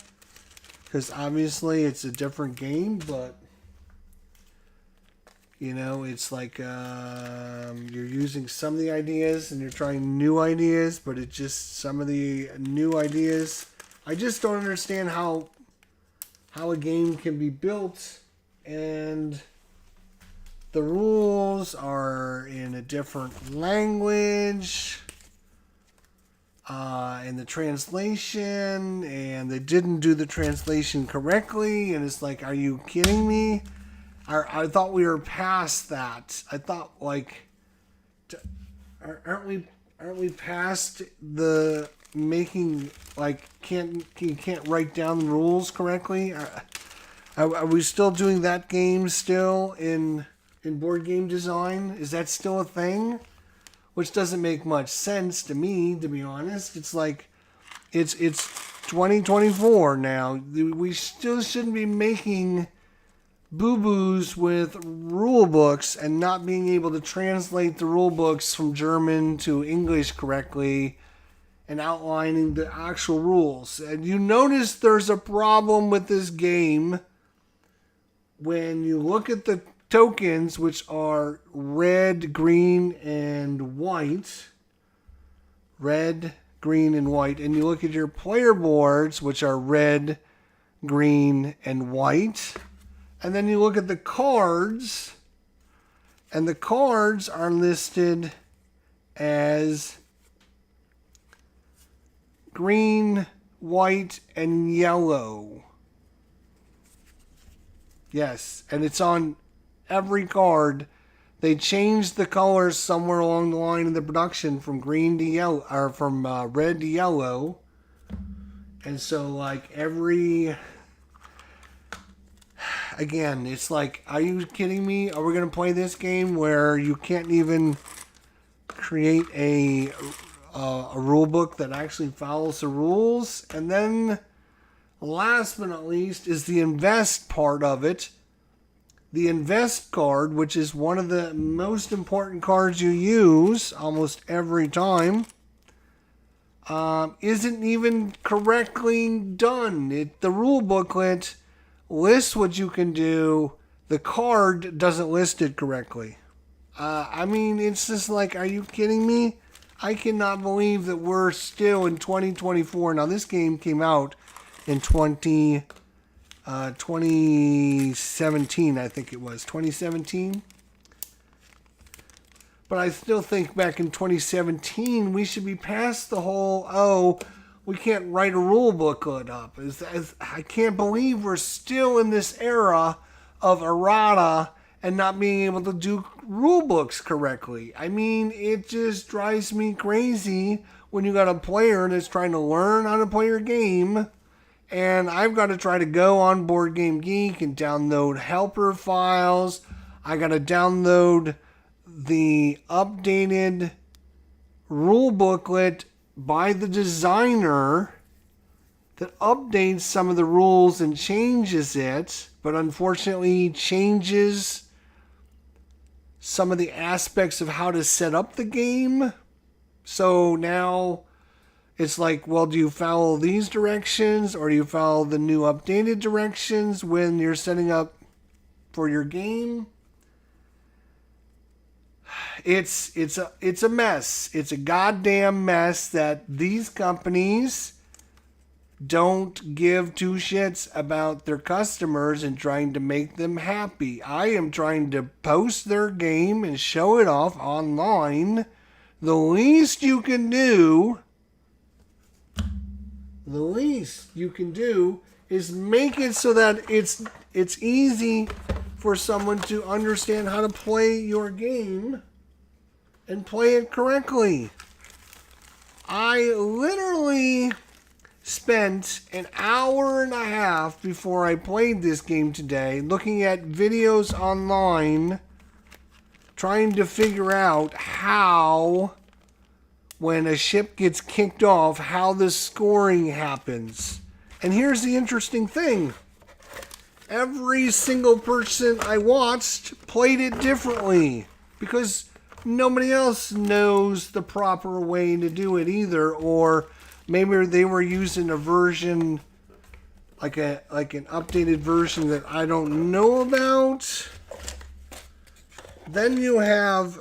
because obviously it's a different game, but you know, it's like you're using some of the ideas and you're trying new ideas, but it just some of the new ideas. I just don't understand how a game can be built and the rules are in a different language. In the translation, and they didn't do the translation correctly, and it's like, are you kidding me? I thought we were past that. I thought, like, aren't we past the making, like, you can't write down the rules correctly? Are we still doing that game still in board game design? Is that still a thing? Which doesn't make much sense to me, to be honest. It's like, it's 2024 now. We still shouldn't be making boo-boos with rule books and not being able to translate the rule books from German to English correctly and outlining the actual rules. And you notice there's a problem with this game when you look at the tokens, which are red, green, and white. Red, green, and white. And you look at your player boards, which are red, green, and white. And then you look at the cards, and the cards are listed as green, white, and yellow. Yes, and it's on every card. They changed the colors somewhere along the line in the production from green to yellow, or from red to yellow. And so, like, again, it's like, are you kidding me? Are we going to play this game where you can't even create a rule book that actually follows the rules? And then, last but not least, is the invest part of it. The invest card, which is one of the most important cards you use almost every time, isn't even correctly done. The rule booklet lists what you can do. The card doesn't list it correctly. I mean, it's just like, are you kidding me? I cannot believe that we're still in 2024. Now, this game came out in 2017, I think it was. 2017? But I still think back in 2017, we should be past the whole, we can't write a rule booklet up. I can't believe we're still in this era of errata and not being able to do rule books correctly. I mean, it just drives me crazy when you got a player that's trying to learn how to play your game. And I've got to try to go on Board Game Geek and download helper files. I got to download the updated rule booklet by the designer that updates some of the rules and changes it, but unfortunately changes some of the aspects of how to set up the game. So now it's like, well, do you follow these directions or do you follow the new updated directions when you're setting up for your game? It's a mess. It's a goddamn mess that these companies don't give two shits about their customers and trying to make them happy. I am trying to post their game and show it off online. The least you can do is make it so that it's easy for someone to understand how to play your game and play it correctly. I literally spent an hour and a half before I played this game today looking at videos online trying to figure out how, when a ship gets kicked off, how the scoring happens. And here's the interesting thing. Every single person I watched played it differently because nobody else knows the proper way to do it either, or maybe they were using a version like an updated version that I don't know about. Then you have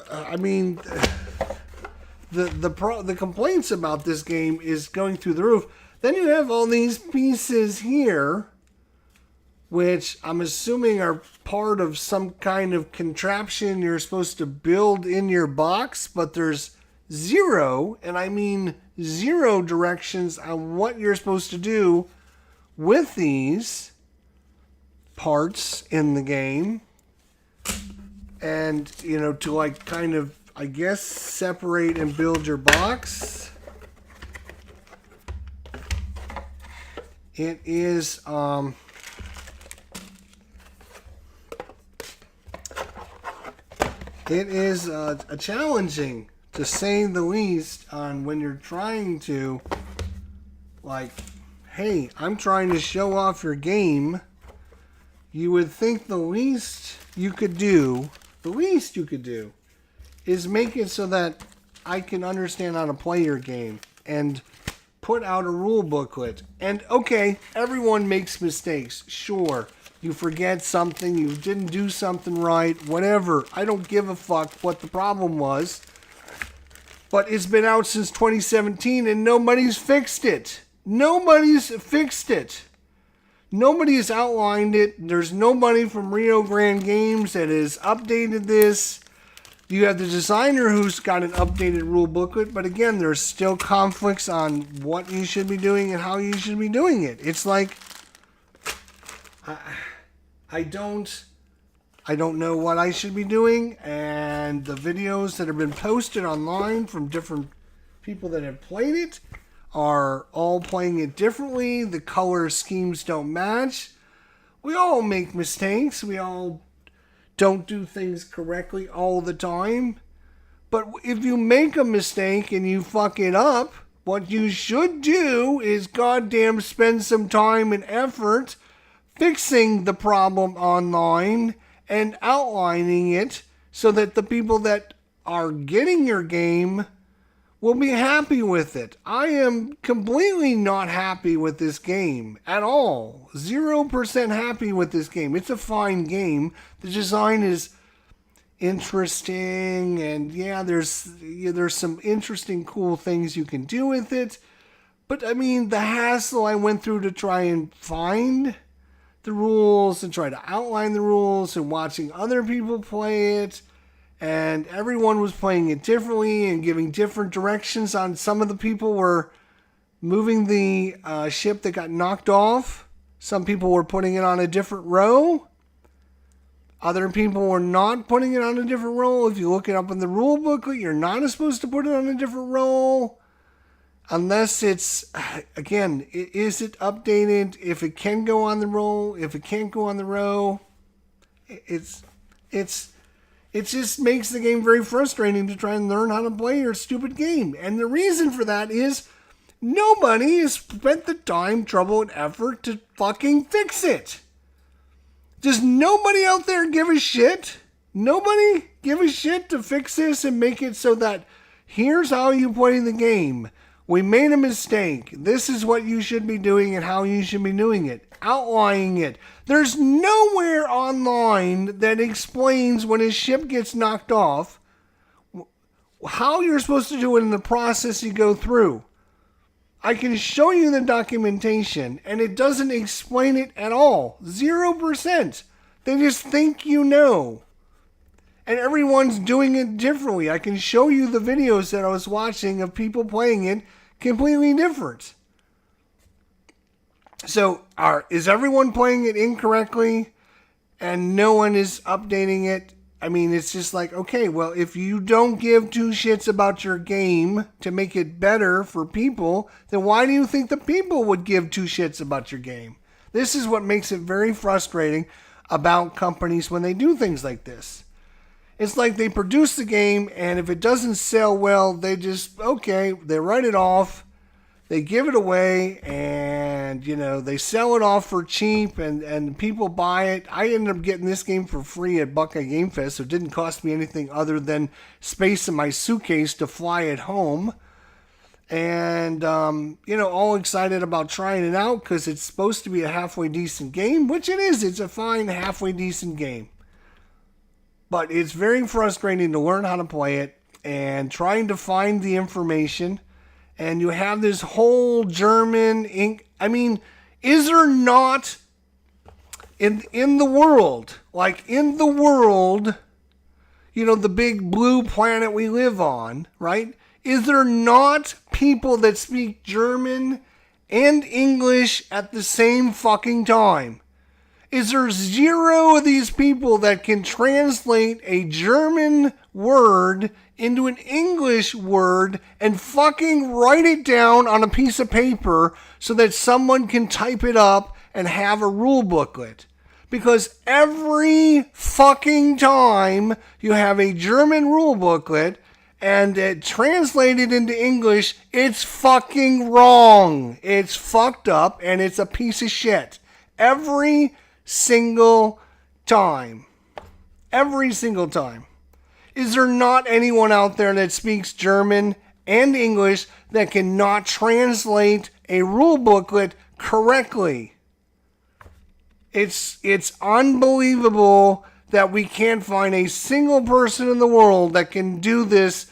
the complaints about this game is going through the roof. Then you have all these pieces here, which I'm assuming are part of some kind of contraption you're supposed to build in your box, but there's zero, and I mean zero directions on what you're supposed to do with these parts in the game. And, to like kind of, I guess, separate and build your box. It is, a challenging, to say the least, on when you're trying to, like, hey, I'm trying to show off your game. You would think the least you could do is make it so that I can understand how to play your game and put out a rule booklet. And okay, everyone makes mistakes. Sure, you forget something, you didn't do something right, whatever. I don't give a fuck what the problem was. But it's been out since 2017 and nobody's fixed it. Nobody's fixed it. Nobody's outlined it. There's nobody from Rio Grande Games that has updated this. You have the designer who's got an updated rule booklet, but again, there's still conflicts on what you should be doing and how you should be doing it. It's like, I don't know what I should be doing, and the videos that have been posted online from different people that have played it are all playing it differently. The color schemes don't match. We all make mistakes. We all don't do things correctly all the time. But if you make a mistake and you fuck it up, what you should do is goddamn spend some time and effort fixing the problem online and outlining it so that the people that are getting your game will be happy with it. I am completely not happy with this game at all. 0% happy with this game. It's a fine game. The design is interesting, and yeah, there's some interesting, cool things you can do with it. But I mean, the hassle I went through to try and find the rules and try to outline the rules and watching other people play it, and everyone was playing it differently and giving different directions on. Some of the people were moving the ship that got knocked off. Some people were putting it on a different row. Other people were not putting it on a different row. If you look it up in the rule booklet, you're not supposed to put it on a different row. Unless it's, again, is it updated? If it can go on the row, if it can't go on the row, it just makes the game very frustrating to try and learn how to play your stupid game. And the reason for that is nobody has spent the time, trouble, and effort to fucking fix it. Does nobody out there give a shit? Nobody give a shit to fix this and make it so that here's how you play the game. We made a mistake. This is what you should be doing and how you should be doing it. Outlining it. There's nowhere online that explains when a ship gets knocked off how you're supposed to do it in the process you go through. I can show you the documentation and it doesn't explain it at all. 0%. They just think you know. And everyone's doing it differently. I can show you the videos that I was watching of people playing it completely different. So, is everyone playing it incorrectly and no one is updating it? I mean, it's just like, okay, well, if you don't give two shits about your game to make it better for people, then why do you think the people would give two shits about your game? This is what makes it very frustrating about companies when they do things like this. It's like they produce the game, and if it doesn't sell well, they just, okay, they write it off. They give it away, and, you know, they sell it off for cheap, and people buy it. I ended up getting this game for free at Buckeye Game Fest, so it didn't cost me anything other than space in my suitcase to fly it home. And, you know, all excited about trying it out because it's supposed to be a halfway decent game, which it is. It's a fine halfway decent game. But it's very frustrating to learn how to play it and trying to find the information. And you have this whole German ink. I mean, is there not in the world, like in the world, you know, the big blue planet we live on, right? Is there not people that speak German and English at the same fucking time? Is there zero of these people that can translate a German word into an English word and fucking write it down on a piece of paper so that someone can type it up and have a rule booklet? Because every fucking time you have a German rule booklet and it translated into English, it's fucking wrong. It's fucked up and it's a piece of shit. Every single time. Every single time. Is there not anyone out there that speaks German and English that cannot translate a rule booklet correctly? It's unbelievable that we can't find a single person in the world that can do this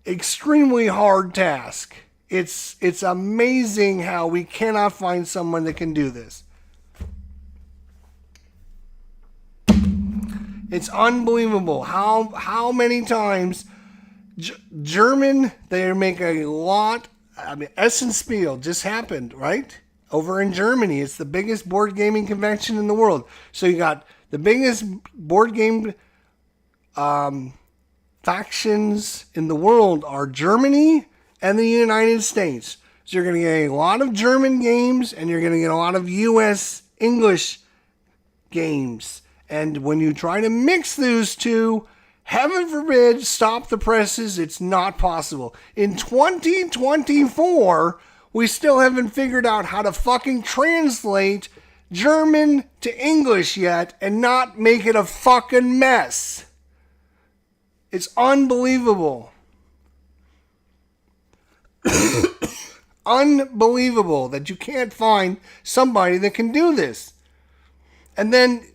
extremely hard task. It's amazing how we cannot find someone that can do this. It's unbelievable how many times German, they make a lot. I mean, Essen Spiel just happened, right? Over in Germany. It's the biggest board gaming convention in the world. So you got the biggest board game factions in the world are Germany and the United States. So you're going to get a lot of German games and you're going to get a lot of US English games. And when you try to mix those two, heaven forbid, stop the presses. It's not possible. In 2024, we still haven't figured out how to fucking translate German to English yet and not make it a fucking mess. It's unbelievable. Unbelievable that you can't find somebody that can do this. And then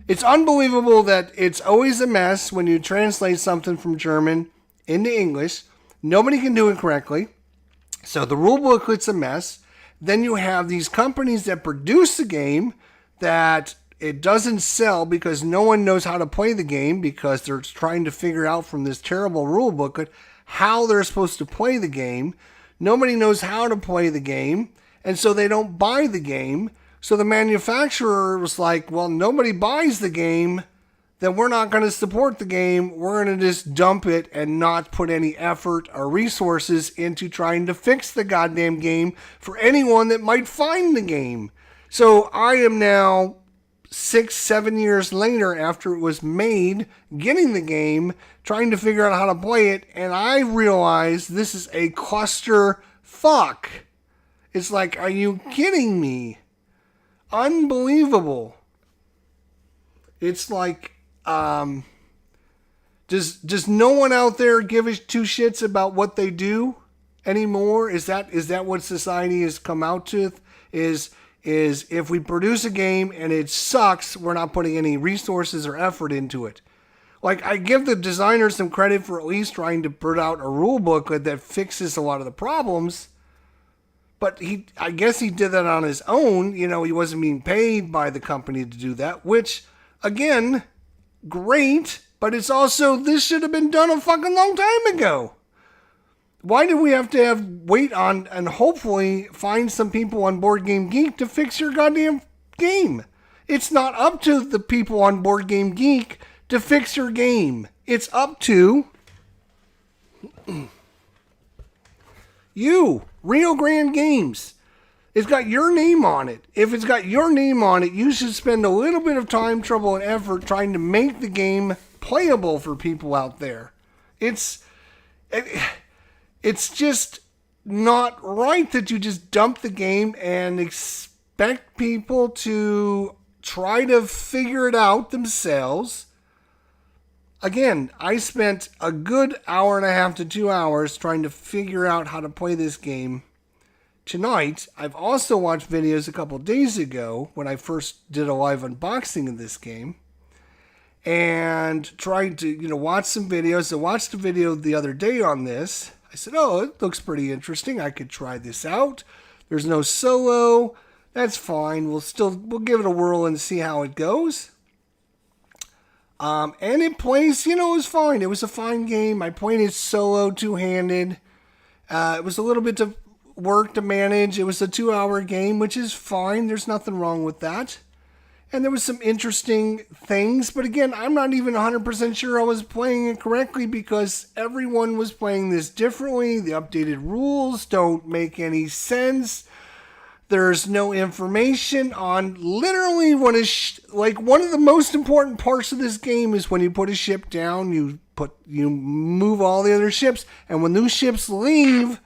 it's unbelievable that it's always a mess when you translate something from German into English. Nobody can do it correctly. So the rule booklet's a mess. Then you have these companies that produce the game that it doesn't sell because no one knows how to play the game because they're trying to figure out from this terrible rule booklet how they're supposed to play the game. Nobody knows how to play the game, and so they don't buy the game. So the manufacturer was like, well, nobody buys the game, then we're not going to support the game. We're going to just dump it and not put any effort or resources into trying to fix the goddamn game for anyone that might find the game. So I am now 6-7 years later after it was made, getting the game, trying to figure out how to play it, and I realize this is a cluster fuck. It's like, are you kidding me? Unbelievable. It's like, does no one out there give a two shits about what they do anymore? Is that what society has come out to? Is if we produce a game and it sucks, we're not putting any resources or effort into it. Like, I give the designers some credit for at least trying to put out a rule booklet that fixes a lot of the problems. But I guess he did that on his own. You know, he wasn't being paid by the company to do that, which, again, great. But it's also, this should have been done a fucking long time ago. Why do we have to wait on and hopefully find some people on Board Game Geek to fix your goddamn game? It's not up to the people on Board Game Geek to fix your game. It's up to you, Rio Grande Games. It's got your name on it. If it's got your name on it, you should spend a little bit of time, trouble, and effort trying to make the game playable for people out there. It's just not right that you just dump the game and expect people to try to figure it out themselves. Again, I spent a good hour and a half to 2 hours trying to figure out how to play this game. Tonight, I've also watched videos a couple days ago when I first did a live unboxing of this game, and tried to, watch some videos. I watched a video the other day on this. I said, oh, it looks pretty interesting. I could try this out. There's no solo. That's fine. We'll give it a whirl and see how it goes. And it plays, it was fine. It was a fine game. I played it solo, two-handed. It was a little bit of work to manage. It was a 2-hour game, which is fine. There's nothing wrong with that. And there was some interesting things. But again, I'm not even 100% sure I was playing it correctly because everyone was playing this differently. The updated rules don't make any sense. There's no information on literally what is one of the most important parts of this game is when you put a ship down, you move all the other ships, and when those ships leave,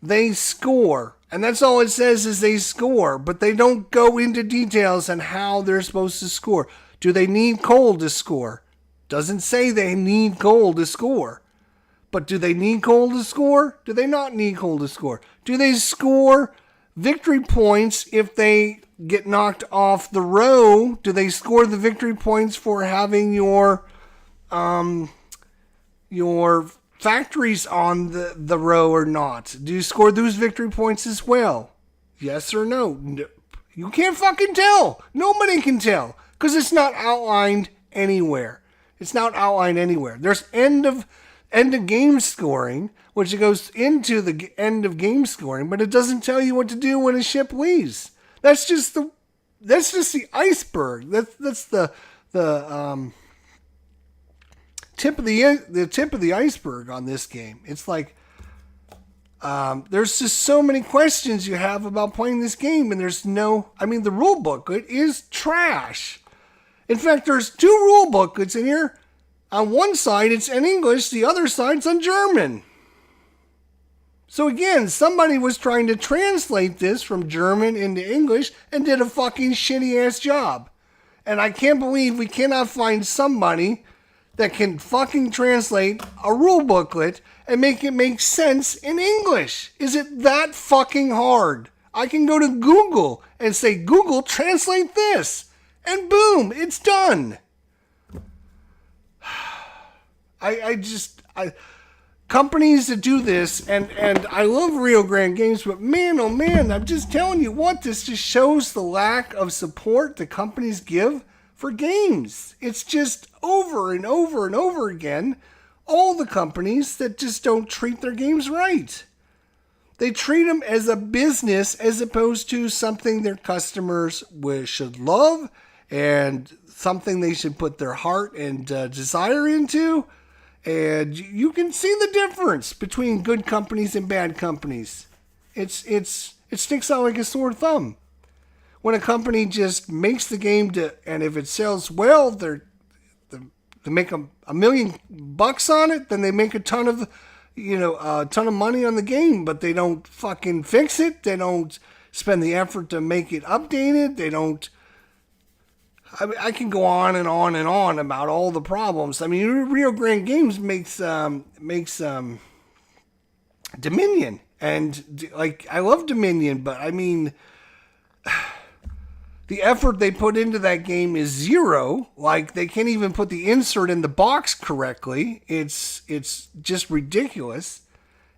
they score. And that's all it says is they score, but they don't go into details on how they're supposed to score. Do they need coal to score? Doesn't say they need coal to score. But do they need coal to score? Do they not need coal to score? Do they score victory points if they get knocked off the row? Do they score the victory points for having your factories on the row or not? Do you score those victory points as well? Yes or no? You can't fucking tell. Nobody can tell because it's not outlined anywhere. It's not outlined anywhere. There's end of game scoring, which goes into the end of game scoring, but it doesn't tell you what to do when a ship leaves. That's just the iceberg. That's the tip of the iceberg on this game. It's like there's just so many questions you have about playing this game, and the rule booklet is trash. In fact, there's 2 rule booklets in here. On one side, it's in English. The other side's in German. So again, somebody was trying to translate this from German into English and did a fucking shitty-ass job. And I can't believe we cannot find somebody that can fucking translate a rule booklet and make it make sense in English. Is it that fucking hard? I can go to Google and say, Google, translate this. And boom, it's done. Companies that do this, and I love Rio Grande Games, but man, oh man, I'm just telling you what, this just shows the lack of support the companies give for games. It's just over and over and over again, all the companies that just don't treat their games right. They treat them as a business as opposed to something their customers should love and something they should put their heart and desire into. And you can see the difference between good companies and bad companies. It sticks out like a sore thumb. When a company just makes the game and if it sells well, they make $1 million on it, then they make a ton of money on the game, but they don't fucking fix it. They don't spend the effort to make it updated. They don't. I can go on and on and on about all the problems. I mean, Rio Grande Games makes Dominion, and I love Dominion, but I mean, the effort they put into that game is zero. Like, they can't even put the insert in the box correctly. It's just ridiculous,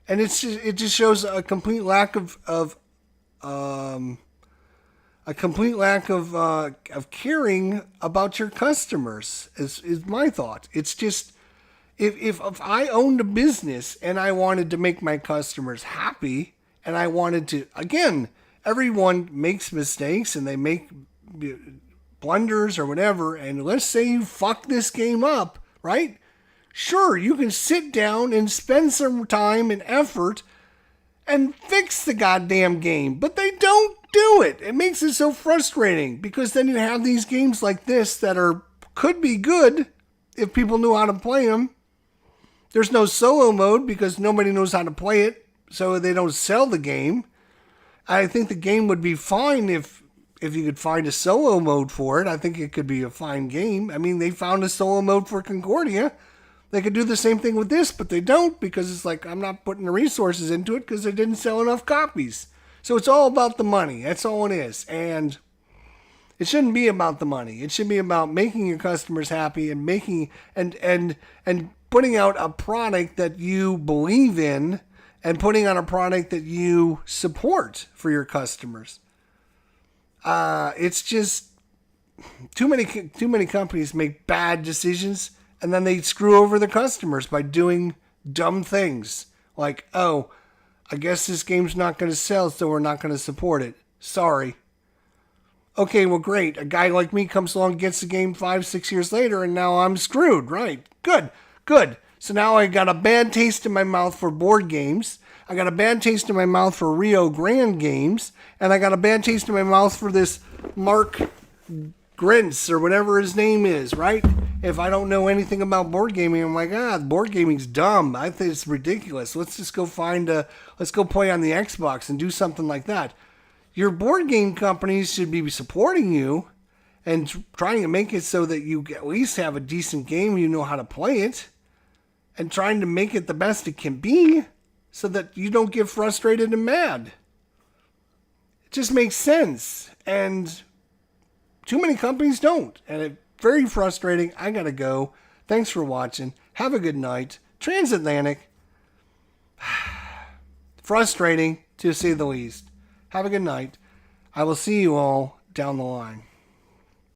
and it just shows a complete lack of caring about your customers is my thought. It's just, if I owned a business and I wanted to make my customers happy and I wanted to, again, everyone makes mistakes and they make blunders or whatever, and let's say you fuck this game up, right? Sure, you can sit down and spend some time and effort and fix the goddamn game, but they don't do it. It makes it so frustrating because then you have these games like this that could be good if people knew how to play them. There's no solo mode because nobody knows how to play it, so they don't sell the game. I think the game would be fine if you could find a solo mode for it. I think it could be a fine game. I mean, they found a solo mode for Concordia. They could do the same thing with this, but they don't because it's like, I'm not putting the resources into it because they didn't sell enough copies. So it's all about the money. That's all it is. And it shouldn't be about the money. It should be about making your customers happy and making and putting out a product that you believe in and putting out a product that you support for your customers. It's just too many companies make bad decisions and then they screw over the customers by doing dumb things like, oh, I guess this game's not going to sell, so we're not going to support it. Sorry. Okay, well, great. A guy like me comes along, gets the game 5-6 years later, and now I'm screwed. Right. Good. So now I got a bad taste in my mouth for board games. I got a bad taste in my mouth for Rio Grande games. And I got a bad taste in my mouth for this Mark Grintz or whatever his name is, right? If I don't know anything about board gaming, I'm like, board gaming's dumb. I think it's ridiculous. Let's just go let's go play on the Xbox and do something like that. Your board game companies should be supporting you and trying to make it so that you at least have a decent game, you know how to play it, and trying to make it the best it can be so that you don't get frustrated and mad. It just makes sense. And too many companies don't. And it's very frustrating. I gotta go. Thanks for watching. Have a good night. Transatlantic. Frustrating, to say the least. Have a good night. I will see you all down the line.